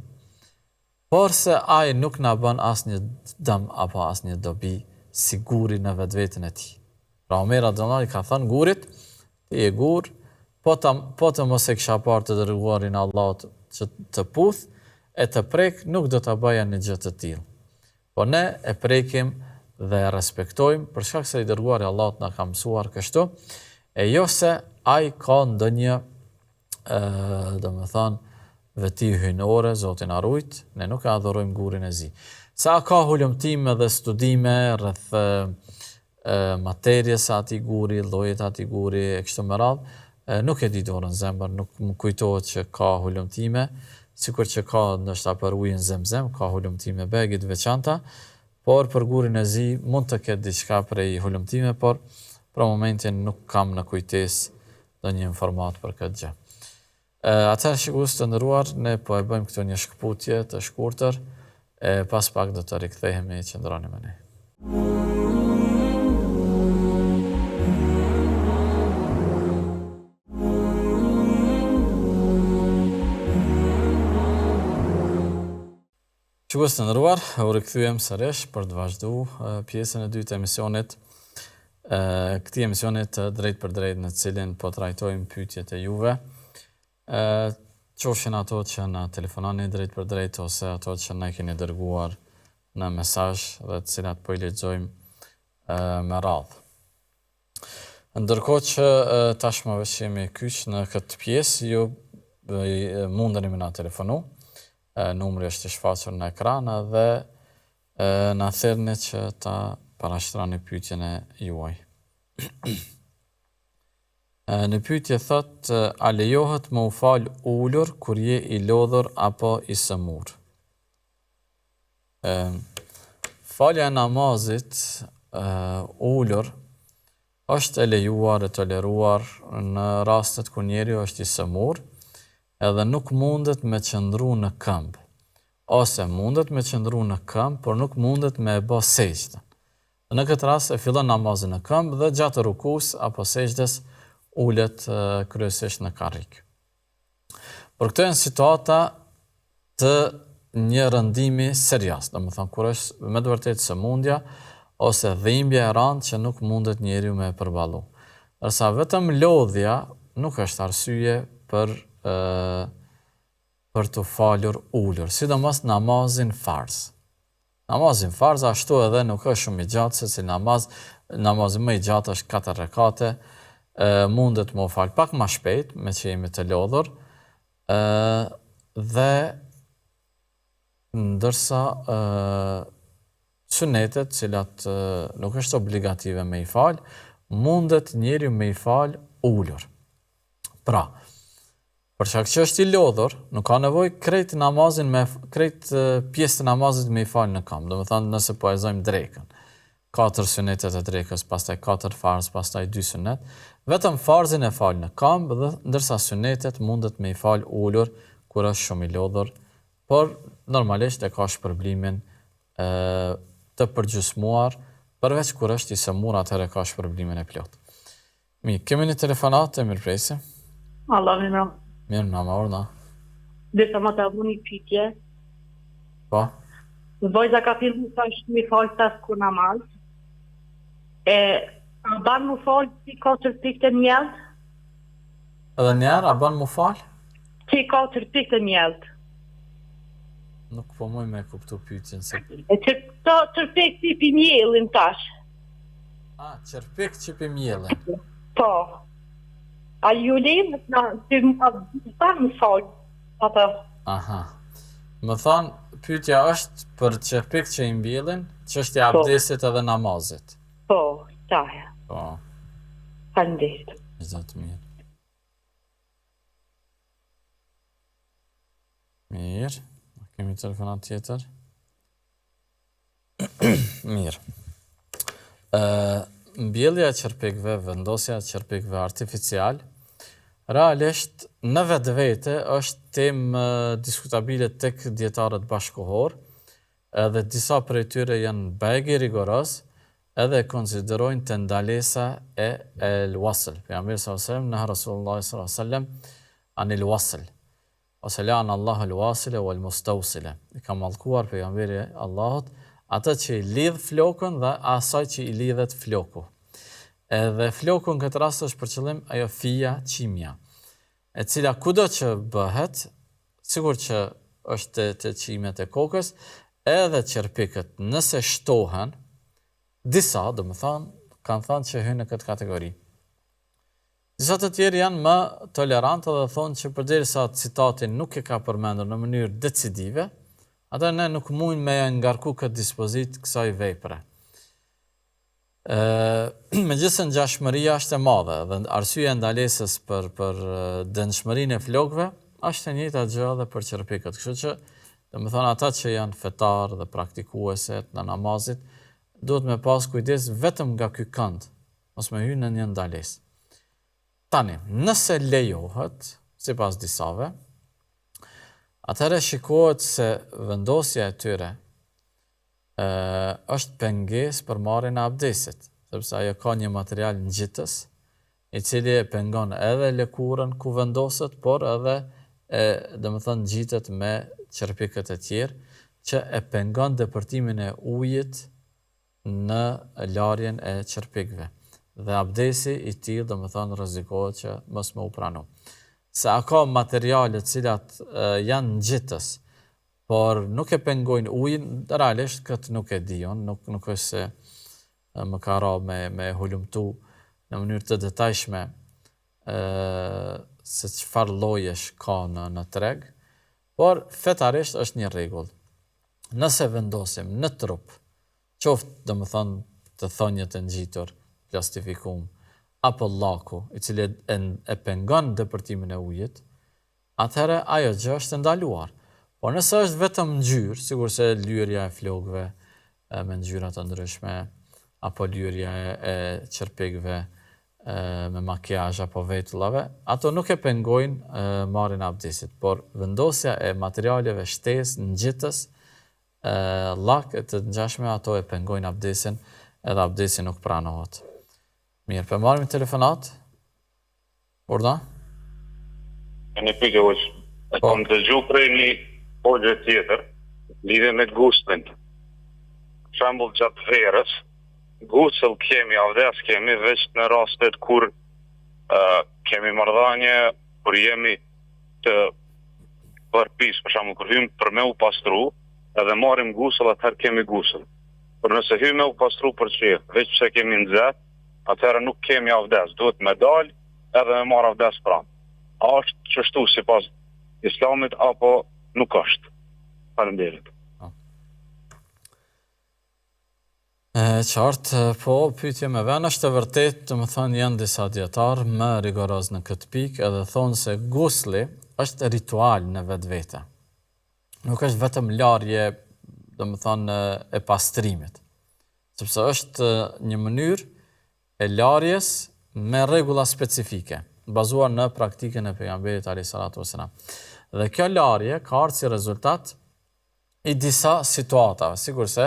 por se ai nuk na bën asnjë dëm apo asnjë dobi si guri në vetveten e tij. Pra Omer radhiyallahu anhu ka thënë gurit, ti je gur, po të mos e kisha parë të dërguarin Allahut që të puth e të prek, nuk do ta bëja një gjë të tillë. Po ne e prekim dhe e respektojmë për shkak se i dërguari Allahut na ka mësuar kështu, e jo se ai ka ndonjë domethënë veti hynore, Zoti na rujt, ne nuk e adhurojmë gurin e zi. Sa ka hulumtime dhe studime rreth materjes së atij guri, llojet atij guri e kështu me radhë, nuk e di dorën zemër, nuk më kujtohet që ka hulumtime, sikur që ka ndoshta për ujin Zemzem, ka hulumtime begit veçanta, por për gurin e zi mund të ketë diçka prej hulumtime, por për momentin nuk kam në kujtesë ndonjë informat për këtë gjë. Atëherë shikues të nderuar, ne po e bëjmë këtu një shkputje të shkurtër, pas pak do të rikthehemi, qëndroni me ne. Shikues të nderuar, u rikthyem sërish për të vazhduar pjesën e dytë të emisionit. Këtij emisionit drejt për drejt në cilin po trajtojmë pyetjet e juve. Qofshin ato që na telefononi drejt për drejt ose ato që na keni dërguar në mesazh dhe të cilat po i lexojmë me radhë. Ndërkohë që tashmë jemi kyç në këtë pjesë, ju mundeni me na telefonu. Numri është i shfaqur në ekran dhe na thërrni që ta parashtroni pyetjen e juaj. Në pyetje thot, a lejohet më u fal ulur kur je i lodhur apo i sëmur? falja e namazit ullur është e lejuar e toleruar në rastet ku njeriu është i sëmur edhe nuk mundet me qëndru në këmbë. Ose mundet me qëndru në këmbë, por nuk mundet me e bë sejdën. Në këtë rast e fillon namazin në këmbë dhe gjatë rukus apo sejdës ulet kryesisht në karrik. Por këto janë situata të një rëndimi serios, domethënë kur është me të vërtetë sëmundja ose dhimbja e rëndë që nuk mundet njeriu me e përballu. Ndërsa vetëm lodhja nuk është arsye për të falur ulur, sidomos namazin farz. Namazin farz ashtu edhe nuk është shumë i gjatë, se si namazi më i gjatë është 4 rekate, mundet më fal pak më shpejt, me që jemi të lodhur, dhe ndërsa sunetet, cilat nuk është obligative me i fal, mundet njeriu me i fal ulur. Pra, për shkak që është i lodhur, nuk ka nevojë krejt pjesë të namazit me i fal në këmbë. Domethënë nëse po e zojmë drekën, 4 sunetet e drekës, pastaj 4 farz, pastaj 2 sunet, vetëm farzin e fal në këmbë, dhe ndërsa sunetet mundet me i fal ulur kur është shumë i lodhur, por normalisht e ka shpërblimin të përgjysmuar, përveç kur është i sëmur, atëherë ka shpërblimin e plot. Kemi një telefonat, e mirëpresi. Allah më mërë. Mirë, në orna. Dhe të më të avu një pytje. Po? Vojza ka fillu sa është mi falë të kur namaz. A ban mu falë që 4 pikë të mjellë? Edhe njerë, a ban mu falë? Që 4 pikë të mjellë. Nuk po muj me kuptu pyetjen se... Që 4 pikë që pi mjellin tash. Qërpik që pi mjellin. Po. A ju lejmë që më falë atë? Aha. Më thonë, pyetja është për qërpik që i mbjellin, çështja e abdesit edhe namazit. Po, taja. Po. Faleminderit. Zotë mirë. Mirë. Kemi telefonat tjetër? Mirë. Mbjellja e qërpikëve, vendosja e qërpikëve artificial, realisht në vetvete është temë diskutabile tek dietarët bashkohor, edhe disa prej tyre janë bajgi rigoros, edhe konsiderojnë të ndalesa e el-wasl. Pejgamberi sallallahu alajhi wasallam, në Rasulullah sallallahu alajhi wasallam anil wasl. Ose lanë Allah al-wasile o al-mustawsile. I ka mallkuar pejgamberi Allahut atë që i lidh flokën dhe asaj që i lidhet floku. Edhe floku në këtë rast është për qëllim ajo fija qimja, e cila kudo që bëhet, sigur që është të qimet e kokës, edhe qërpikët nëse shtohen, disa, do më thonë, kanë thënë që hynë në këtë kategori. Disa të tjerë janë më tolerantë dhe thonë që përderisa citatin nuk e ka përmendur në mënyrë decisive, atë ne nuk mund me ngarku këtë dispozit kësaj vepre. Megjithëse ngjashmëria është e madhe dhe arsyeja e ndalesës për dënshmërinë e flokëve është e njëjta gjë edhe për qërpikët. Kështu që, domethënë ata që janë fetar dhe praktikuese në namazit, duhet me pas kujdes vetëm nga ky kënd, mos me hyrë në një ndalesë. Tani, nëse lejohet, sipas disave, atëherë shikohet se vendosja e tyre është pengesë për marrjen e abdesit, sepse ajo ka një material ngjitës, i cili e pengon edhe lëkurën ku vendoset, por edhe domethënë ngjitet me qërpikët e tjerë, që e pengon depërtimin e ujit në larjen e qërpikëve. Dhe abdesi i tillë domethënë rrezikohet që mos më u prano. Se a ka materiale të cilat janë ngjitës, por nuk e pengojnë ujin, realisht këtë nuk e dion, nuk është se më ka ra me hulumtu në mënyrë të detajshme se çfarë llojesh ka në treg, por fetarisht është një rregull. Nëse vendosim në trup, qoftë domethënë të thonjët e ngjitur, plastifikum, apo llaku, i cili e pengon depërtimin e ujit, atëherë ajo gjë është ndaluar. Por nëse është vetëm ngjyrë, sigur se lyerja e flokëve, me ngjyra të ndryshme, apo lyrje e qërpikëve me makijazh apo vetullave, ato nuk e pengojnë marrjen e abdesit, por vendosja e materialeve shtesë, ngjitës, llak e të ngjashme, ato e pengojnë abdesin, edhe abdesi nuk pranohet. Mirë, për marrim telefonat. Urda? Një pyetje hoqë. E kam dëgju prej një hoxhe tjetër, lidhe me guslin. Shembull gjatë verës, gusëll kemi, avdes kemi, veç në rastet kur kemi marrëdhënie, kur jemi të përpis, për shembull kur hym për me u pastru, edhe marrim gusëll, atëherë kemi gusëll. Por nëse hym me u pastru për çfarë, veç pse kemi nxehtë, atëherë nuk kemi avdes, duhet me dalë edhe me marrë avdes pranë. A është çështu sipas Islamit apo nuk është? Faleminderit. Qartë, po, pyetje me vend është e vërtet, të më thënë janë disa dietarë më rigoroz në këtë pikë, edhe thonë se gusli është ritual në vetvete. Nuk është vetëm larje, të më thënë, e pastrimit. Sepse është një mënyrë e larjes me rregulla specifike, bazuar në praktikën e pejgamberit alayhi salatu wasalam. Dhe kjo larje ka ardhur si rezultat i disa situatave, sigurisht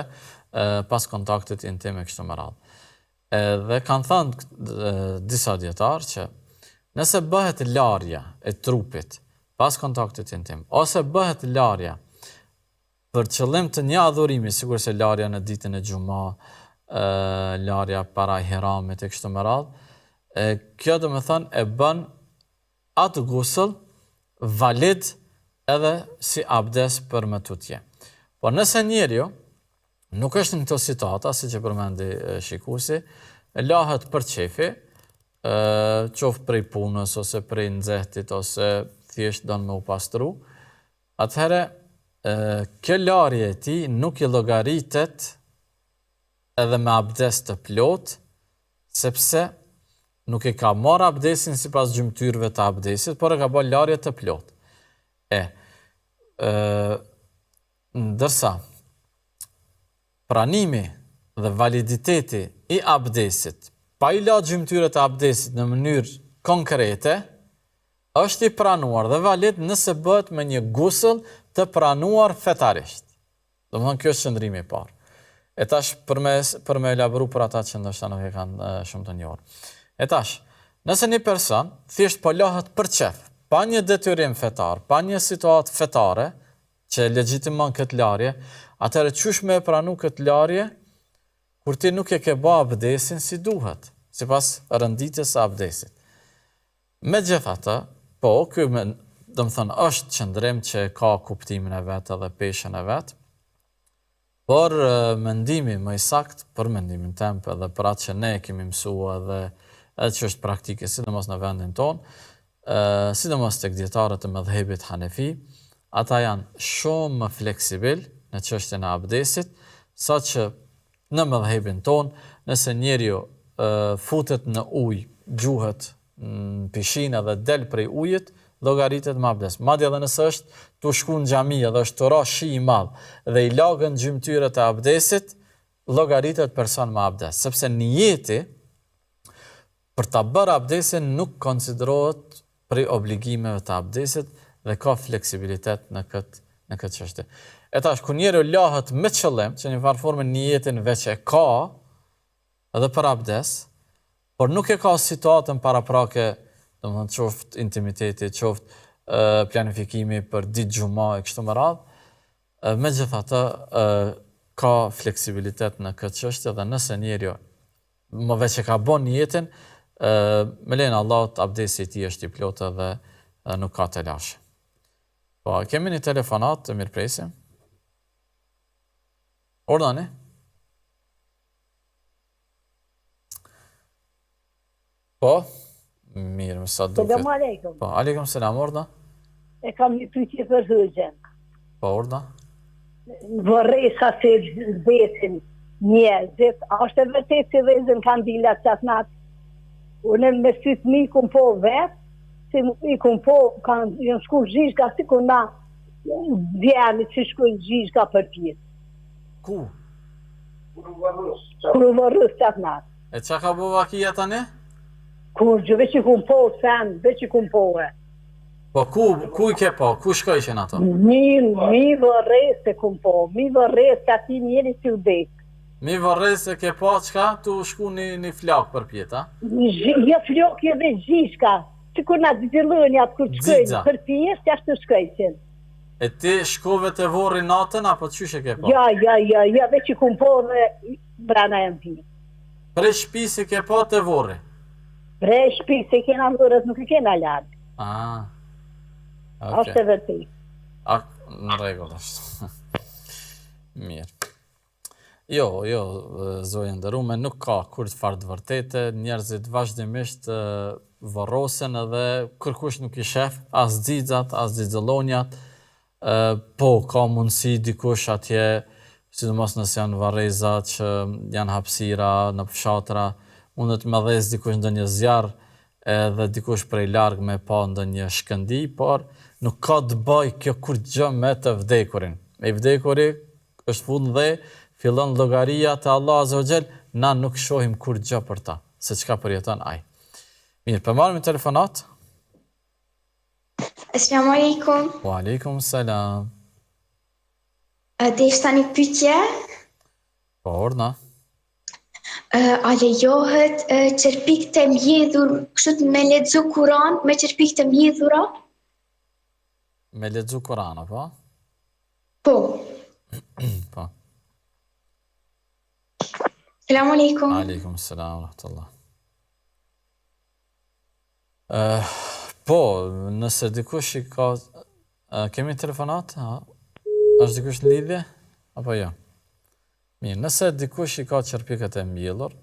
pas kontaktit intim e kështu me radhë. Dhe kanë thënë disa dietarë që nëse bëhet larja e trupit pas kontaktit intim, ose bëhet larja për qëllim të një adhurimi, sigurisht larja në ditën e xhuma, larja para ihramit e kështu me radhë, kjo do të thënë e bën atë gusëll valid edhe si abdes për më tutje. Por nëse njeriu nuk është në këto situata, si që përmendi shikuesi, lahet për qefi, qoftë prej punës, ose prej nxehtit, ose thjesht don me u pastru, atëherë kjo larje e tij nuk i llogaritet edhe me abdes të plot, sepse nuk e ka marrë abdesin sipas gjymtyrëve të abdesit, por e ka bërë larje të plot. Ndërsa pranimi dhe validiteti i abdesit, pa i la gjymtyrët e abdesit në mënyrë konkrete, është i pranuar dhe valid nëse bëhet me një gusëll të pranuar fetarisht. Do të thonë kjo është qëndrimi i parë. E tash për me elabru për ata që ndoshta nuk e kanë shumë të njohur. E tash, nëse një person thjesht po lahet për qef, pa një detyrim fetar, pa një situatë fetare që legjitimon këtë larje, atëherë qysh me pranu këtë larje kur ti nuk e ke bë abdesin si duhet, sipas rënditjes së abdesit. Megjithatë, po, ky do të thënë është qëndrim që ka kuptimin e vet edhe peshën e vet, por mendimi më i saktë për mendimin tim edhe për atë që ne kemi mësuar edhe që është praktike sidomos në vendin tonë, sidomos tek dietarët e mëdhëbit Hanefi, ata janë shumë më fleksibil në çështjen e abdesit, saqë në mëdhëbin tonë, nëse njeriu futet në ujë, gjuhet në pishinë dhe del prej ujit, llogaritet me abdes. Madje edhe nëse është tu shku në xhami dhe është të ra shi i madh dhe i lagën gjymtyrët e abdesit, llogaritet person me abdes, sepse niyeti për ta bërë abdesin nuk konsiderohet prej obligimeve të abdesit dhe ka fleksibilitet në këtë çështje. E tash, kur njeriu lahet me qëllim, që një farë formë niyetin veç e ka edhe për abdes, por nuk e ka situatën paraprake, domethënë qoftë intimiteti, qoftë planifikimi për ditë xhuma e kështu me radhë, megjithatë ka fleksibilitet në këtë çështje dhe nëse njeriu më veç e ka bën niyetin, me lejen e Allahut abdesi i tij është i plotë dhe nuk ka të lashë. Po, kemi një telefonat të mirëpresim. Ordani? Po, mirë, më sa duket. Selam aleikum. Po, aleikum selam, orda. E kam një pyetje për Hoxhën. Po, orda. Vorresa se vdesin njerëzit, a është e vërtet se vëzën kandilat qatë natë? Unë me sytë mi kum po vetë, si i kum po, janë shku zhishka, si ku na djeni që shku zhishka për tjetë. Ku? Kur u morrës qatë natë. E qa ka bo vakia tani? Kur gjë veç i kum po, sen, veç i kum po e. Po ku i ke po? Ku shkojshin ato? Mi vërres e kum po, mi vërres ka ti njeri si u dek. Mi vërres e ke po qka? Tu shku një flak për pjeta? Jo flok, jo dhe gjishka. Që kur na dzilënja atë kur të shkojnë, për pjesë që ashtë të shkojqen. E ti shkove të vorri natën, apo qysh e ke po? Ja, veç i kum po dhe brana e mbi. Pre shpisi ke po të vorri? Pre shpisi, kena vërës, nuk i kena lartë. Ok. Ashtë e vërti. Në regull është. Mirë. Jo, zojë ndërume, nuk ka kur të farë të vërtete, njerëzit vazhdimisht varrosen edhe kërkush nuk i shef, as xixat, as xixëllonjat, po ka mundësi dikush atje, sidomos nëse janë varreza që janë hapësira në fshatra, mund të më dhes dikush ndonjë zjarr edhe dikush prej larg me pa ndonjë shkëndi, por nuk ka të bëj kjo kur gjë me të vdekurin. Me vdekuri është fund dhe fillon llogaria te Allah Azza wa Jall, na nuk shohim kur gjë për ta, se çka përjeton ai. Mirë, për marrë me telefonat. Assalamu alaikum. Wa alaikum salam. Dhe ishta një pytje. Po, orna. A lejohet qërpik të mjedhur, kështu me lexu Kur'an, me qërpik të mjedhura? Me lexu Kur'an, po? Po. Po. Assalamu alaikum. Aleikum salam, rahmatullah. Po, nëse dikush i ka... kemi telefonat? Është dikush në lidhje? Apo jo? Mirë, nëse dikush i ka qërpiket e mbjellur,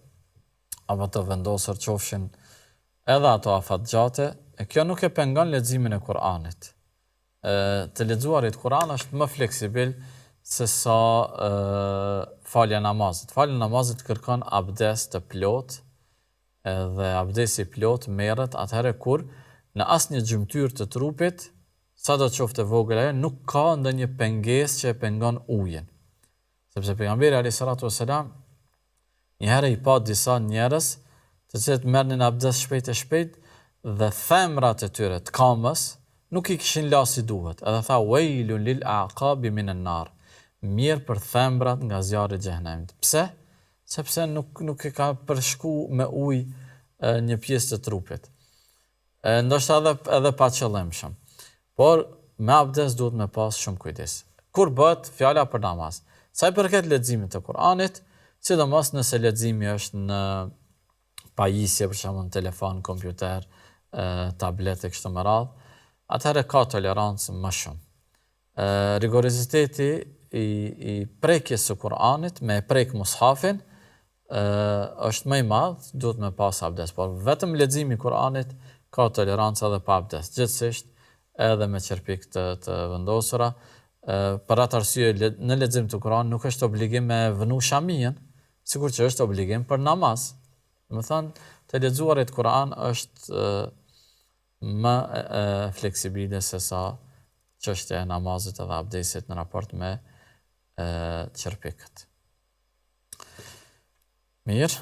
apo të vendosur qofshin edhe ato afatgjate, kjo nuk e pengon leximin e Kur'anit. Të lexuarit Kur'an është më fleksibil se sa falja namazit. Falja namazit kërkon abdes të plot, dhe abdesi plot merret atëherë kur në asnjë gjymtyr të trupit, sado qoftë e vogël ajo, nuk ka ndonjë pengesë që e pengon ujin. Sepse pejgamberi alayhis salatu wassalam një herë i pa disa njerëz të cilët merrnin abdes shpejt e shpejt dhe femrat e tyre të kamës nuk i kishin la si duhet. Edhe tha wailun lil aqabi minan nar. Mirë për thembrat nga zjarri i xhehenemit. Pse? Sepse nuk e ka përshku me ujë një pjesë të trupit. Ndoshta edhe pa qëllimshëm. Por me abdes duhet me pas shumë kujdes. Kur bëhet fjala për namaz? Sa i përket leximit të Kur'anit, sidomos nëse leximi është në pajisje, për shembull në telefon, kompjuter, tablet e kështu me radhë, atëherë ka tolerancë më shumë. Rigoroziteti i prekjes së Kur'anit me prek mushafin është më i madh, duhet me pas abdes, por vetëm leximi i Kur'anit ka tolerancë edhe pa abdes, gjithsesi edhe me qërpik të vendosura. Për atë arsye në lexim të Kur'anit nuk është obligim me vënu shamien, sikur që është obligim për namaz. Do të thonë, të lexuarit Kur'an është më fleksibile se sa çështja e namazit edhe abdesit në raport me qërpikët. Mirë.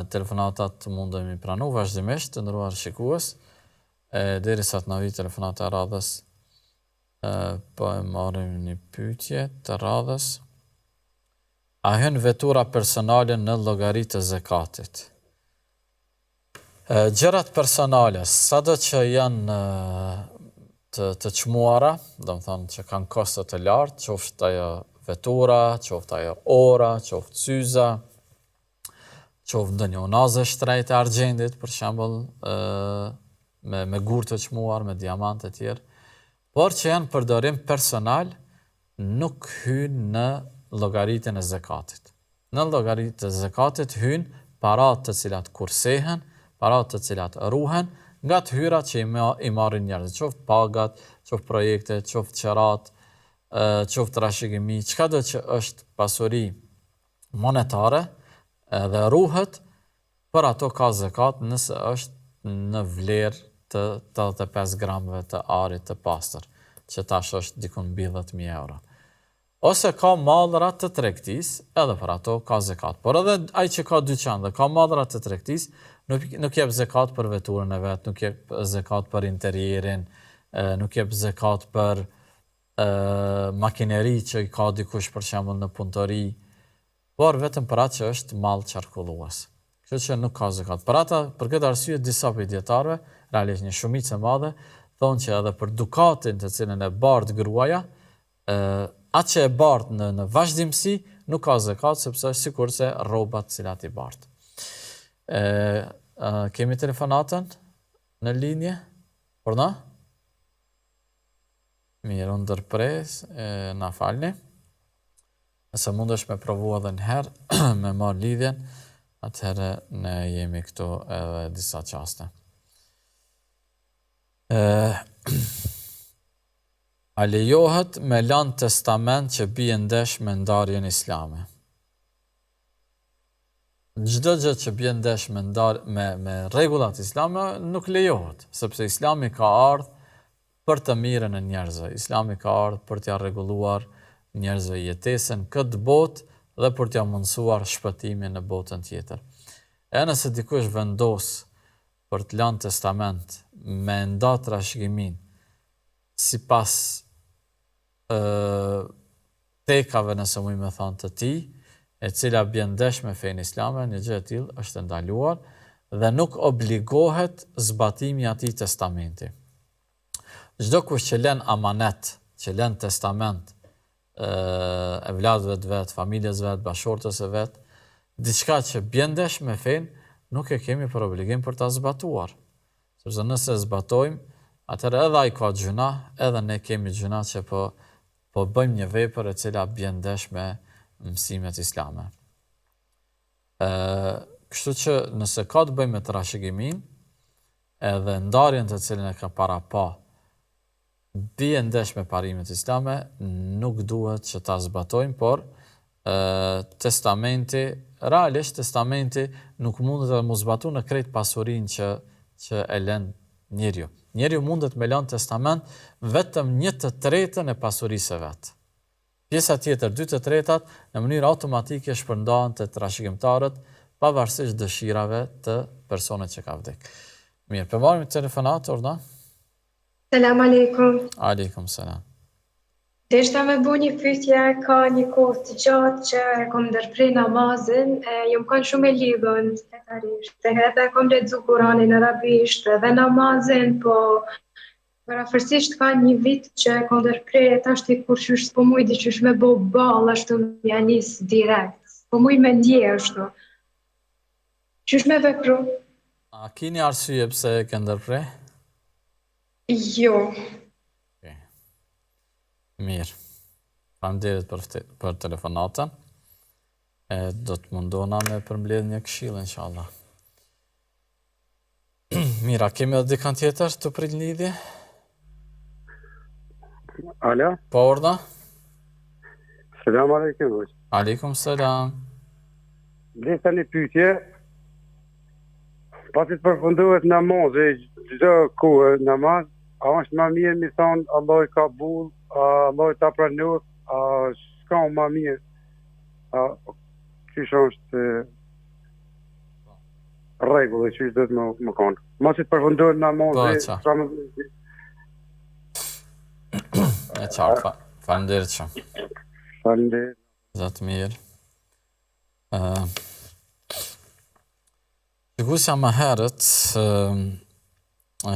Telefonatat mundemi pranu vazhdimisht, të nderuar shikues. Derisa të na vi telefonata e radhës, po e marrim një pyetje të radhës. A hyn vetura personale në llogaritë të zakatit? Gjërat personale, sado që janë të çmuara, do të thonë që kanë kosto të lartë, qoftë ajo vetura, qoftë ajo ora, qoftë syza, qoftë ndonjë unazë shtrejtë e argjendit, për shembull, me gur të çmuar, me diamante të tjerë, por që janë përdorim personal, nuk hyn në llogaritën e zakatit. Në llogaritë e zakatit hyn paratë të cilat kursehen, paratë të cilat ruhen nga të hyrat që i marrin njerëzit, qoftë pagat, qoftë projekte, qoftë qerat, qoftë trashëgimi, çkado që është pasuri monetare dhe ruhet, për ato ka zakat nëse është në vlerë të 85 gramëve të arit të pastër, që tash është dikun mbi 10.000 euro. ose ka mallra të tregtisë, edhe për ato ka zekat. Por edhe ai që ka dyqan dhe ka mallra të tregtisë, nuk jep zekat për veturën e vet, nuk jep zekat për interierin, nuk jep zekat për makineri që i ka dikush për shembull në punëtori, por vetëm për atë që është mall qarkullues. Kështu që nuk ka zekat. Për këtë arsye disa prej dietarëve, realisht një shumicë e madhe, thonë që edhe për dukatin të cilën e bart gruaja, atë që e bart në vazhdimsi nuk ka zekat, sepse është sikurse rrobat cilat i bart. Kemi telefonatën në linje? Por na? Mirë, unë ndërpres, na falni. Nëse mundesh me provu edhe një herë me marrë lidhjen, atëherë ne jemi këtu edhe disa qaste. A lejohet me lanë testament që bie ndesh me ndarjen islame? Çdo gjë që bie ndesh me rregullat islame nuk lejohet, sepse Islami ka ardhur për të mirën e njerëzve. Islami ka ardhur për t'ia rregulluar njerëzve jetesën këtë botë dhe për t'ia mundësuar shpëtimin në botën tjetër. E nëse dikush vendos për të lanë testament me nda trashëgimin sipas tekave, nëse muj me thonë të tij, e cila bjen ndesh me fenë islame, një gjë e tillë është ndaluar dhe nuk obligohet zbatimi i atij testamenti. Çdo kush që lën amanet, që lën testament evladëve të vet, familjes vet, bashortës e vet, diçka që bjen ndesh me fenë, nuk e kemi për obligim për ta zbatuar. Sepse nëse zbatojmë, atëherë edhe ai ka gjuna, edhe ne kemi gjuna që po bëjmë një vepër e cila bjen ndesh me mësimet islame. Kështu që nëse ka të bëjmë me trashëgimin, edhe ndarjen të cilën e ka para pa, bie ndesh me parimet islame, nuk duhet që ta zbatojmë, por testamenti, realisht testamenti nuk mundet të mos zbatu në krejt pasurinë që e lën njeriu. Njeriu mundet me lënë testament vetëm 1/3 e pasurisë vet. Pjesa tjetër, 2/3 në mënyrë automatike shpërndahen te trashëgimtarët, pavarësisht dëshirave të personit që ka vdekur. Mirë, po marrim telefonat, orna. Selam aleikum. Aleikum selam. Deshta me bu një pyetje, ka një kohë të gjatë që e kom ndërprej namazin, jam kanë shumë e lidhën fetarisht, edhe kom lexu Kur'anin arabisht edhe namazin, po parafërsisht ka një vit që e kom ndërprej, tash ti kur qysh po muj di qysh me bo ball ashtu ja nis direkt. Po muj me ndje ashtu. Qysh me vepru? A keni arsye pse e ke ndërprej? Jo. Mirë. Faleminderit për telefonatën. Do të mundona me përmbledh një këshill inshallah. Mira, kemi edhe dikën tjetër të prit lidhje? Alo? Po, orda? Selam aleikum. Aleikum selam. Blesa një pyetje. Pasi të përfundohet namazi, çdo kohë namaz, a është më mirë mi thonë Allah i ka bull, Allah i ta pranur, s'ka më mirë. Qysh është rregull, qysh do të më konë. Mos i të përfundohet namazi, e qartë, faleminderit shumë. Faleminderit. Zatë mirë. Shikosja më herët,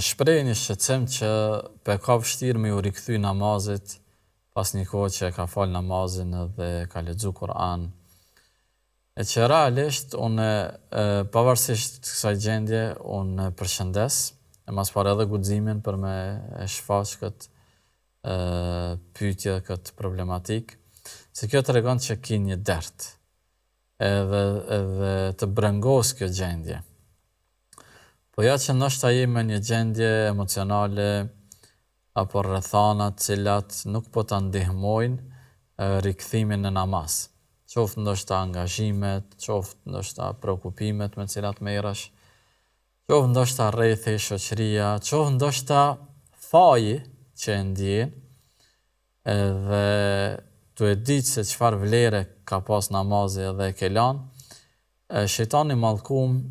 shpreh një shqetësim që pe ka vështirë me u rikthy namazit pas një kohë që e ka fal namazin dhe ka lexu Kur'an. E që realisht, unë pavarësisht kësaj gjendje, unë përshëndes, e mas pare edhe guximin për me e shfaq këtë pyetje, këtë problematik, se kjo të regon që ki një dert, edhe të brengos kjo gjendje. Po ja që ndoshta jemi në një gjendje emocionale apo rrethanat cilat nuk po ta ndihmojnë rikthimin në namaz. Qoftë ndoshta angazhimet, qoftë ndoshta prekupimet me cilat merresh, qoftë ndoshta rrethi, shoqëria, qoftë ndoshta faji që e ndjen, edhe tu e ditë se çfarë vlere ka pas namazi edhe e ke lanë, shejtani mallkum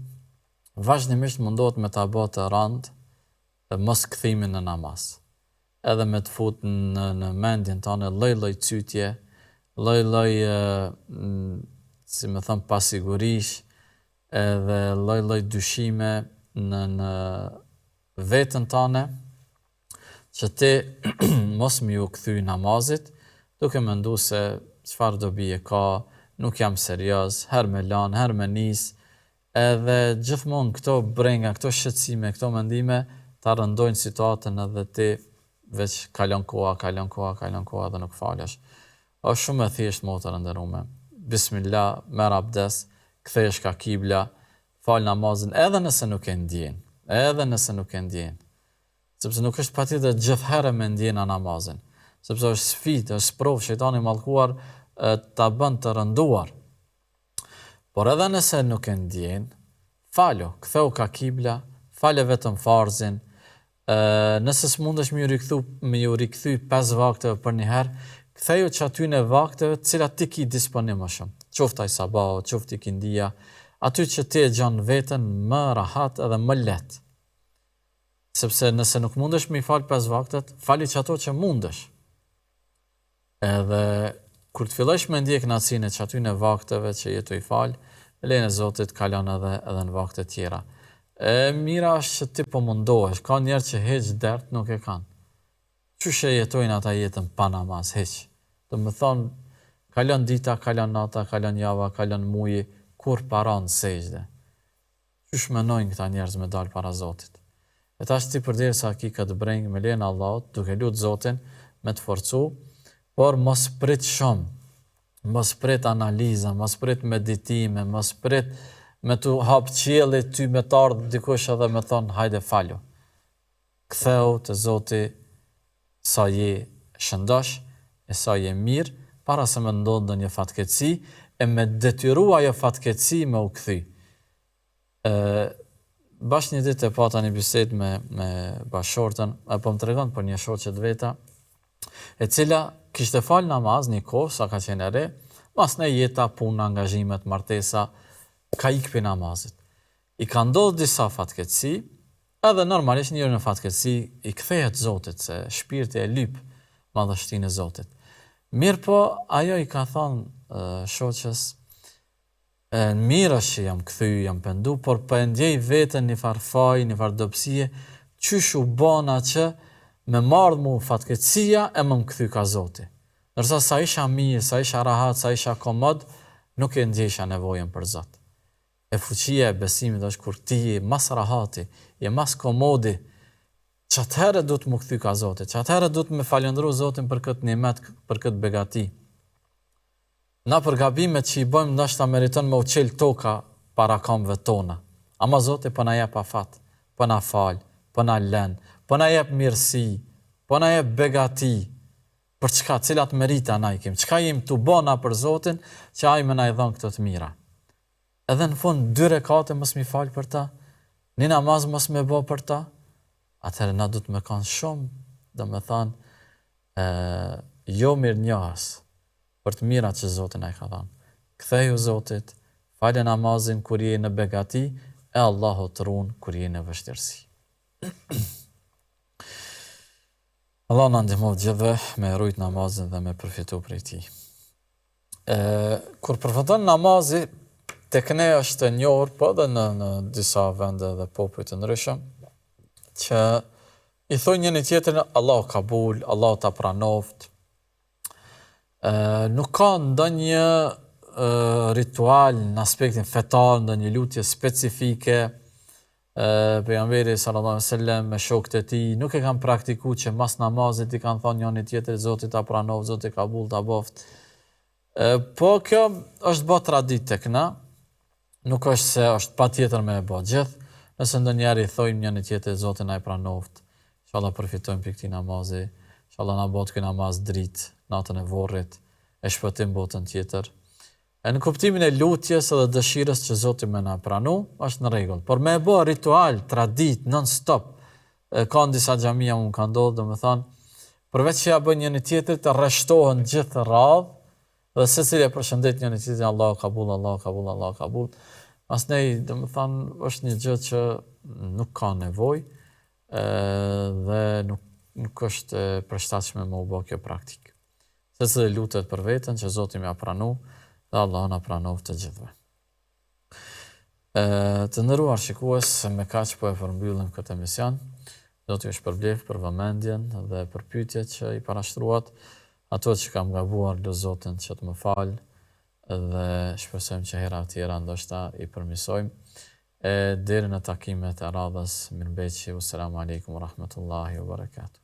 vazhdimisht mundohet me ta bë të rënd mos kthimin në namaz. Edhe me të fut në mendjen tonë lloj-lloj cytje, lloj-lloj si më thon pasigurish, edhe lloj-lloj dyshime në veten tonë, që ti mos më u kthy namazit, duke menduar se çfarë dobi e ka, nuk jam serioz, her me lan, her me nis, edhe gjithmonë këto brenga, këto shqetësime, këto mendime ta rëndojnë situatën edhe ti veç kalon koha dhe nuk falesh. Është shumë e thjeshtë motër nderuame. Bismillah, merr abdes, kthehesh ka kibla, fal namazin edhe nëse nuk e ndjen. Sepse nuk është patjetër gjithherë me ndjena namazin. Sepse është sfidë, është provë, shejtani mallkuar ta bën të rënduar. Por edhe nëse nuk e ndjen, falo, ktheu ka kibla, fale vetëm farzin. Nëse s'mundesh me ju rikthy 5 vakteve për një herë, ktheju që aty në vakteve cilat ti ki disponim më shumë. Qoftë ai sabahu, qoftë ikindia, aty që ti e gjan veten më rahat edhe më lehtë. Sepse nëse nuk mundesh me i fal 5 vaktet, fali që ato që mundesh. Edhe kur të fillosh me ndjek kënaqësinë që aty në vakteve që jetu i fal, me lejen e Zotit kalon edhe në vakte tjera. Mira është që ti po mundohesh, ka njerë që heq dert nuk e kanë. Qyshe jetojnë ata jetën pa namaz, heq. Dhe më thonë, kalon dita, kalon nata, kalon java, kalon muji, kur para në sejde. Qysh menojnë këta njerëz me dalë para Zotit. E tash ti përderë sa ki këtë brengë me lejen Allahut, duke lutë Zotin me të forcu, por mos prit shumë, mos prit analiza, mos prit meditime, mos prit me të hap qielli ty me të ardhë dikush edhe me thonë hajde falu. Ktheu të Zoti sa je shëndosh e sa je mirë, para se me ndodhë një fatkeqësi, e me detyru ajo fatkeqësi me u kthy. Bash një ditë e pata një bisedë me bashortën, po më tregon për një shoqe të veta, e cila kishte fal namaz një kohë, sa ka qenë e re, mas në jeta, puna, angazhimet, martesa, ka ikë për namazit. I ka ndodhë disa fatkeqësi, edhe normalisht njërë në fatkeqësi i kthehet Zotit, se shpirti e lyp madhështinë e Zotit. Mirë po, ajo i ka thonë shoqës, mirë është që jam kthy, jam pendu, por për ndjej vetën një farfaj, një fardopsie, qysh u bona që me mardhë mu fatkeqësia e më kthy ka Zoti. Nërsa sa isha mirë, sa isha rahat, sa isha komod, nuk e ndjesha nevojën për Zot. E fuqia e besimit është kur ti je mas rahati, je mas komodi, që atëherë du të më kthy ka Zoti, që atëherë du të me falendru Zotin për këtë nimet, për këtë begati. Na për gabimet që i bëjmë ndoshta meriton me u qel toka para kamve tona. Ama Zoti po na jep afat, po na fal, po na lën, po na jep mirësi, po na jep begati. Për çka, cilat merita na i kem? Çka jemi tu bona për Zotin, që ai më na i dhon këto të mira. Edhe në fund 2 rekate mos mi fal për ta, një namaz mos me bë për ta. Atëherë na du të me kanë shumë, do me thanë, jo mirënjohës për të mirat që Zotin ai ka dhënë. Ktheju Zotit, falë namazin kur je në begati, e Allahu të ruan kur je në vështirësi. Allah na ndihmoj gjithëve me rujt namazin dhe me përfitu prej tij. Kur përfiton namazi, tek ne është e njohur, po edhe në disa vende dhe popull të ndryshëm, që i thonë njëri tjetrin Allahu kabul, Allahu ta pranoft. Nuk ka ndonjë ritual në aspektin fetar, ndonjë lutje specifike. Pejgamberi sallallahu alaihi wasallam me shokët e tij nuk e kanë praktikuar që mas namazit i kanë thonë njëri tjetrit Zoti ta pranoft, Zoti kabul ta boft. Po kjo është bë traditë tek na. Nuk është se është patjetër me e bë gjithë. Nëse ndonjëherë i thojmë njëri tjetrit Zoti na e pranoft, inshallah përfitojmë për këtij namazi, inshallah na bëhet ky namaz dritë, natën e vorrit, e shpëtim botën tjetër. Në kuptimin e lutjes edhe dëshirës që Zoti më na pranu, është në rregull. Por me e bë ritual, tradit, non-stop, ka në disa xhamia më ka ndodhur, domethënë, përveç që ja bën njëri tjetrit të rreshtohen gjithë radhë, Dhe secili e përshëndet njëri tjetrin, Allahu kabul, Allahu kabul, Allahu kabul. Asnej, domethënë, është një gjë që nuk ka nevojë dhe nuk është e përshtatshme me u bë kjo praktikë. Secili lutet për veten që Zoti më pranu dhe Allahu na pranov të gjithëve. Të nderuar shikues, me kaq po e përmbyllim këtë emision. Do t'ju shpërblef për vëmendjen dhe për pyetjet që i parashtruat. Ato që kam gabuar, lu Zotin që të më falë dhe shpresojmë që hera tjera ndoshta i përmisojmë. Deri në takimet e radhës, mirëmbëjtje, assalamu alaikum wa rahmatullahi wa barakatuh.